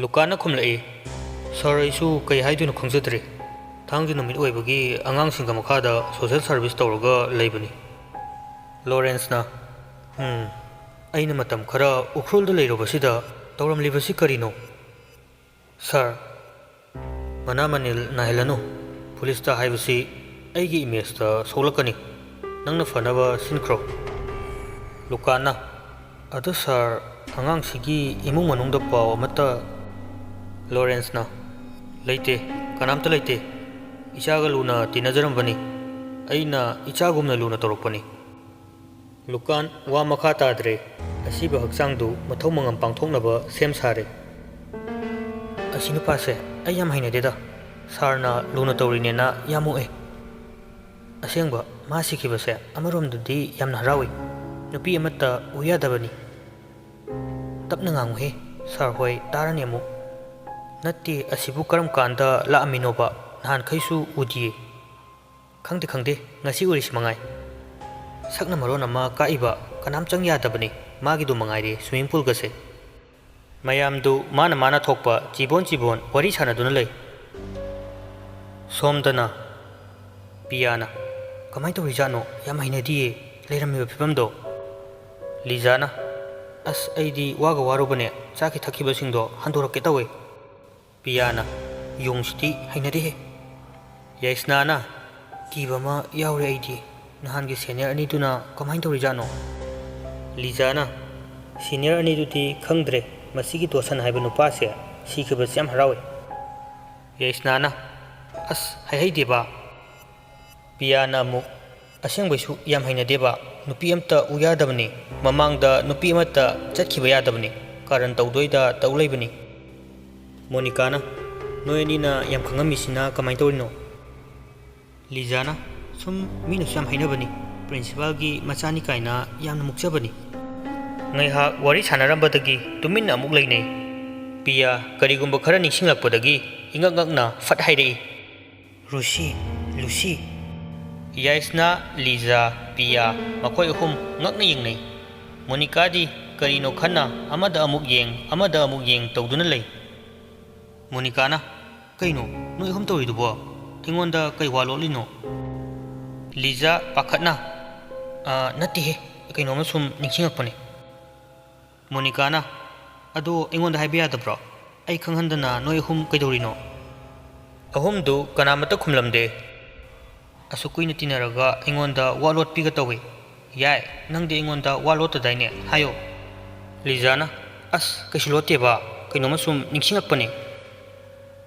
ꯂꯨꯀꯥꯟꯅ ꯈꯨꯝꯂꯛꯏ ꯁꯥꯔ ꯑꯩꯁꯨ ꯀꯩ ꯍꯥꯏꯗꯣꯏꯅꯣ ꯈꯪꯖꯗ꯭ꯔꯦ ꯊꯥꯡꯖ ꯅꯨꯃꯤꯠ ꯑꯣꯏꯕꯒꯤ ꯑꯉꯥꯡꯁꯤꯡꯒ ꯃꯈꯥꯗ ꯁꯣꯁꯦꯜ ꯁꯥꯔꯚꯤꯁ ꯇꯧꯔꯒ ꯂꯩꯕꯅꯤ ꯂꯣꯔꯦꯟꯁꯅ ꯑꯩꯅ ꯃꯇꯝ ꯈꯔ ꯎꯈ꯭ꯔꯨꯜꯗ ꯂꯩꯔꯨꯕꯁꯤꯗ ꯇꯧꯔꯝꯂꯤꯕꯁꯤ ꯀꯔꯤꯅꯣ ꯁꯥꯔ ꯃꯅꯥ ꯃꯅꯤꯜ ꯅꯥꯏꯍꯜꯂꯅꯨ ꯄꯨꯂꯤꯁꯇ ꯍꯥꯏꯕꯁꯤ ꯑꯩꯒꯤ ꯏꯃꯦꯖꯇ ꯁꯣꯛꯂꯛꯀꯅꯤ ꯅꯪꯅ ꯐꯅꯕ ꯁꯤꯟꯈ꯭ꯔꯣ ꯂꯨꯀꯥꯟꯅ ꯑꯗꯨ ꯁꯥꯔ ꯑꯉꯥꯡꯁꯤꯒꯤ ꯏꯃꯨꯡ ꯃꯅꯨꯡꯗ ꯄꯥꯎ ꯑꯃꯠꯇ ꯂꯣꯔꯦꯟꯁꯅ ꯂꯩꯇꯦ ꯀꯅꯥꯝꯇ ꯂꯩꯇꯦ ꯏꯆꯥꯒ ꯂꯨꯅ ꯇꯤꯟꯅꯖꯔꯝꯕꯅꯤ ꯑꯩꯅ ꯏꯆꯥꯒꯨꯝꯅ ꯂꯨꯅ ꯇꯧꯔꯛꯄꯅꯤ ꯂꯨꯀꯥꯟ ꯋꯥ ꯃꯈꯥ ꯇꯥꯗ꯭ꯔꯦ ꯑꯁꯤꯕ ꯍꯛꯆꯥꯡꯗꯨ ꯃꯊꯧ ꯃꯉꯝ ꯄꯥꯡꯊꯣꯛꯅꯕ ꯁꯦꯝ ꯁꯥꯔꯦ ꯑꯁꯤ ꯅꯨꯄꯥꯁꯦ ꯑꯩ ꯌꯥꯝ ꯍꯩꯅꯗꯦꯗ ꯁꯥꯔꯅ ꯂꯨꯅ ꯇꯧꯔꯤꯅꯦꯅ ꯌꯥꯝ ꯃꯨꯛꯑꯦ ꯑꯁꯦꯡꯕ ꯃꯥ ꯁꯤꯈꯤꯕꯁꯦ ꯑꯃꯔꯣꯝꯗꯗꯤ ꯌꯥꯝꯅ ꯍꯔꯥꯎꯏ ꯅꯨꯄꯤ ꯑꯃꯠꯇ ꯎ ꯌꯥꯗꯕꯅꯤ ꯇꯞꯅ ꯉꯥꯡꯉꯨꯍꯦ ꯁꯥꯔ ꯍꯣꯏ ꯇꯥꯔꯅꯤ ꯑꯃꯨꯛ ꯅꯠꯇꯦ ꯑꯁꯤꯕꯨ ꯀꯔꯝ ꯀꯥꯟꯗ ꯂꯥꯛꯑꯝꯃꯤꯅꯣꯕ ꯅꯍꯥꯟꯈꯩꯁꯨ ꯎꯗꯤꯌꯦ ꯈꯪꯗꯦ ꯉꯁꯤ ꯎꯔꯤꯁꯤ ꯃꯉꯥꯏ ꯁꯛꯅ ꯃꯔꯣꯟ ꯑꯃ ꯀꯥꯛꯏꯕ ꯀꯅꯥꯝ ꯆꯪ ꯌꯥꯗꯕꯅꯤ ꯃꯥꯒꯤꯗꯨ ꯃꯉꯥꯏꯔꯦ ꯁ꯭ꯋꯤꯃꯤꯡ ꯄꯨꯜꯒꯁꯦ ꯃꯌꯥꯝꯗꯨ ꯃꯥꯅ ꯊꯣꯛꯄ ꯆꯤꯕꯣꯟ ꯋꯥꯔꯤ ꯁꯥꯟꯅꯗꯨꯅ ꯂꯩ ꯁꯣꯝꯗꯅ ꯄꯤꯌꯥꯅ ꯀꯃꯥꯏꯅ ꯇꯧꯔꯤꯖꯥꯠꯅꯣ ꯌꯥꯝ ꯍꯩꯅꯗꯤꯌꯦ ꯂꯩꯔꯝꯃꯤꯕ ꯐꯤꯕꯝꯗꯣ ꯂꯤꯖꯥꯅ ꯑꯁ ꯑꯩꯗꯤ ꯋꯥꯒ ꯋꯥꯔꯨꯕꯅꯦ ꯆꯥꯈꯤ ꯊꯛꯈꯤꯕꯁꯤꯡꯗꯣ ꯍꯟꯗꯣꯔꯛꯀꯦ ꯇꯧꯋꯦ ꯄꯤꯌꯥꯅ ꯌꯣꯡꯁꯤꯗꯤ ꯍꯩꯅꯗꯦꯍꯦ ꯌꯥꯏꯁꯅꯥꯅ ꯀꯤꯕ ꯑꯃ ꯌꯥꯎꯔꯦ ꯑꯩꯗꯤ ꯅꯍꯥꯟꯒꯤ ꯁꯦꯅꯤꯌꯔ ꯑꯅꯤꯗꯨꯅ ꯀꯃꯥꯏꯅ ꯇꯧꯔꯤꯖꯥꯠꯅꯣ ꯂꯤꯖꯥꯅ ꯁꯤꯅꯤꯌꯔ ꯑꯅꯤꯗꯨꯗꯤ ꯈꯪꯗ꯭ꯔꯦ ꯃꯁꯤꯒꯤ ꯗꯣꯁꯟ ꯍꯥꯏꯕ ꯅꯨꯄꯥꯁꯦ ꯁꯤꯈꯤꯕꯁꯦ ꯌꯥꯝ ꯍꯔꯥꯎꯏ ꯌꯥꯏꯁꯅꯥꯅ ꯑꯁ ꯍꯥꯏꯍꯩꯗꯦꯕ ꯄꯤꯌꯥꯅ ꯑꯃꯨꯛ ꯑꯁꯦꯡꯕꯩꯁꯨ ꯌꯥꯝ ꯍꯩꯅꯗꯦꯕ ꯅꯨꯄꯤ ꯑꯃꯠꯇ ꯎ ꯌꯥꯗꯕꯅꯤ ꯃꯃꯥꯡꯗ ꯅꯨꯄꯤ ꯑꯃꯠꯇ ꯆꯠꯈꯤꯕ ꯌꯥꯗꯕꯅꯤ ꯀꯥꯔꯟ ꯇꯧꯗꯣꯏꯗ ꯇꯧ ꯂꯩꯕꯅꯤ ꯃꯣꯅꯤꯀꯥꯅ ꯅꯣꯏ ꯑꯅꯤꯅ ꯌꯥꯝ ꯈꯪꯉꯝꯃꯤꯁꯤꯅ ꯀꯃꯥꯏꯅ ꯇꯧꯔꯤꯅꯣ ꯂꯤꯖꯥꯅ ꯁꯨꯝ ꯃꯤꯅꯁꯨ ꯌꯥꯝ ꯍꯩꯅꯕꯅꯤ ꯄ꯭ꯔꯤꯟꯁꯤꯄꯥꯜꯒꯤ ꯃꯆꯥꯅꯤ ꯀꯥꯏꯅ ꯌꯥꯝꯅ ꯃꯨꯛꯆꯕꯅꯤ ꯉꯥꯏꯍꯥꯛ ꯋꯥꯔꯤ ꯁꯥꯟꯅꯔꯝꯕꯗꯒꯤ ꯇꯨꯃꯤꯟꯅ ꯑꯃꯨꯛ ꯂꯩꯅꯩ ꯄꯤꯌꯥ ꯀꯔꯤꯒꯨꯝꯕ ꯈꯔ ꯅꯤꯡꯁꯤꯡꯂꯛꯄꯗꯒꯤ ꯏꯉꯛ ꯉꯛꯅ ꯐꯠ ꯍꯥꯏꯔꯛꯏ ꯂꯨꯁꯤ ꯌꯥꯏꯁꯅꯥ ꯂꯤꯖꯥ ꯄꯤꯌꯥ ꯃꯈꯣꯏ ꯑꯍꯨꯝ ꯉꯛꯅ ꯌꯦꯡꯅꯩ ꯃꯣꯅꯤꯀꯥꯗꯤ ꯀꯔꯤꯅꯣ ꯈꯟꯅ ꯑꯃꯗ ꯑꯃꯨꯛ ꯌꯦꯡ ꯇꯧꯗꯨꯅ ꯂꯩ ꯃꯣꯅꯤꯀꯥꯅ ꯀꯩꯅꯣ ꯅꯣꯏ ꯑꯍꯨꯝ ꯇꯧꯔꯤꯗꯨꯕꯣ ꯑꯩꯉꯣꯟꯗ ꯀꯩ ꯋꯥ ꯂꯣꯠꯂꯤꯅꯣ ꯂꯤꯖꯥ ꯄꯥꯈꯠꯅ ꯅꯠꯇꯦꯍꯦ ꯀꯩꯅꯣꯝꯃ ꯁꯨꯝ ꯅꯤꯡꯁꯤꯡꯉꯛꯄꯅꯦ ꯃꯣꯅꯤꯀꯥꯅ ꯑꯗꯣ ꯑꯩꯉꯣꯟꯗ ꯍꯥꯏꯕ ꯌꯥꯗꯕ꯭ꯔꯣ ꯑꯩ ꯈꯪꯍꯟꯗꯅ ꯅꯣꯏ ꯑꯍꯨꯝ ꯀꯩꯗꯧꯔꯤꯅꯣ ꯑꯍꯨꯝꯗꯨ ꯀꯅꯥꯃꯠꯇ ꯈꯨꯝꯂꯝꯗꯦ asuk kuina tinaraga aingonda walot piga tawi yai nangdi aingonda walot tadaine hayo Lijana as kaisilote ba kainoma sum ningsingakpani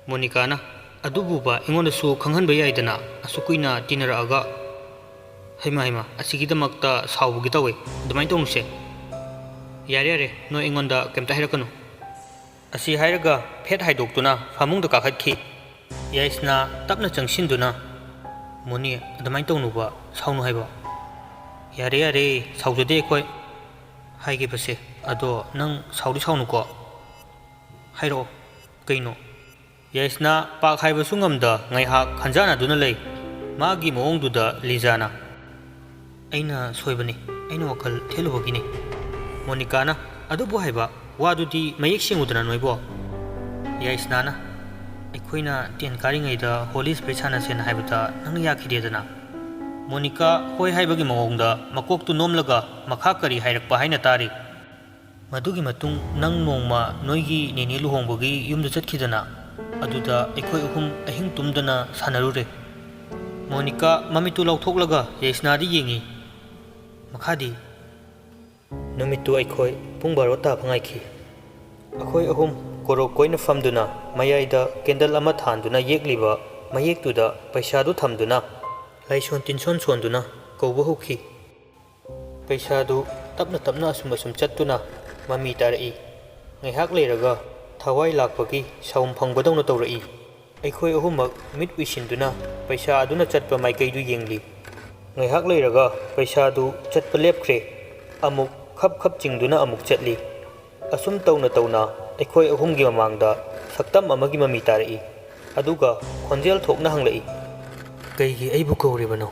Monica na adubu ba aingonda su khanghanba yaidana asuk kuina tinaraga haima asigidamakta saubugi tawi adumai tongse yare no aingonda kemta hairakanu asi hairaga phet haidoktuna famungda kakhatki yaisna tapna changsinduna Moni adamai tongnuba saunu haiba yare saujade koi haige base ado nang saudi saunu ko hairo kaino yaisna pak haiba sungamda ngai hak khanjana duna lei magi moong duda Lijana aina soibani aina wakal thelubagini Monica na adubu haiba wadudi mayek singudana noibo yaisna na aikoina ten karingaida holy spirit sanasena haibata nang yakidedana Monica hoi haibagi mawongda makoktu nomlaga makha kari hairakpa haina tari madugi matung nang nongma noigi nene luhongbagi yumda chatkidana aduda aikoi uhum ahing tumdana sanarure Monica mamitu lauthoklaga yaisnadi yengi makhadi numitu aikoi pung 12 ta phangaiki akhoi ahum korok koina famduna mayaida candle ama thanduna yekliba mayektuda paisa du thamduna laison tinson sonduna kouba hukhi paisa du tapna asum chattuna mami tarai ngaihak leiraga thawai lakpagi saum phangbadawna tawrai aikoi ahumak mit wisinduna paisa aduna chatpa maikei du yengli ngaihak leiraga paisa du chatpa lepkhre amuk khap chingduna amuk chatli asum tawna aikoi ahumgi mamangda saktam amagi mami tarai aduga khonjel thokna hanglai kaigi aibu kauribano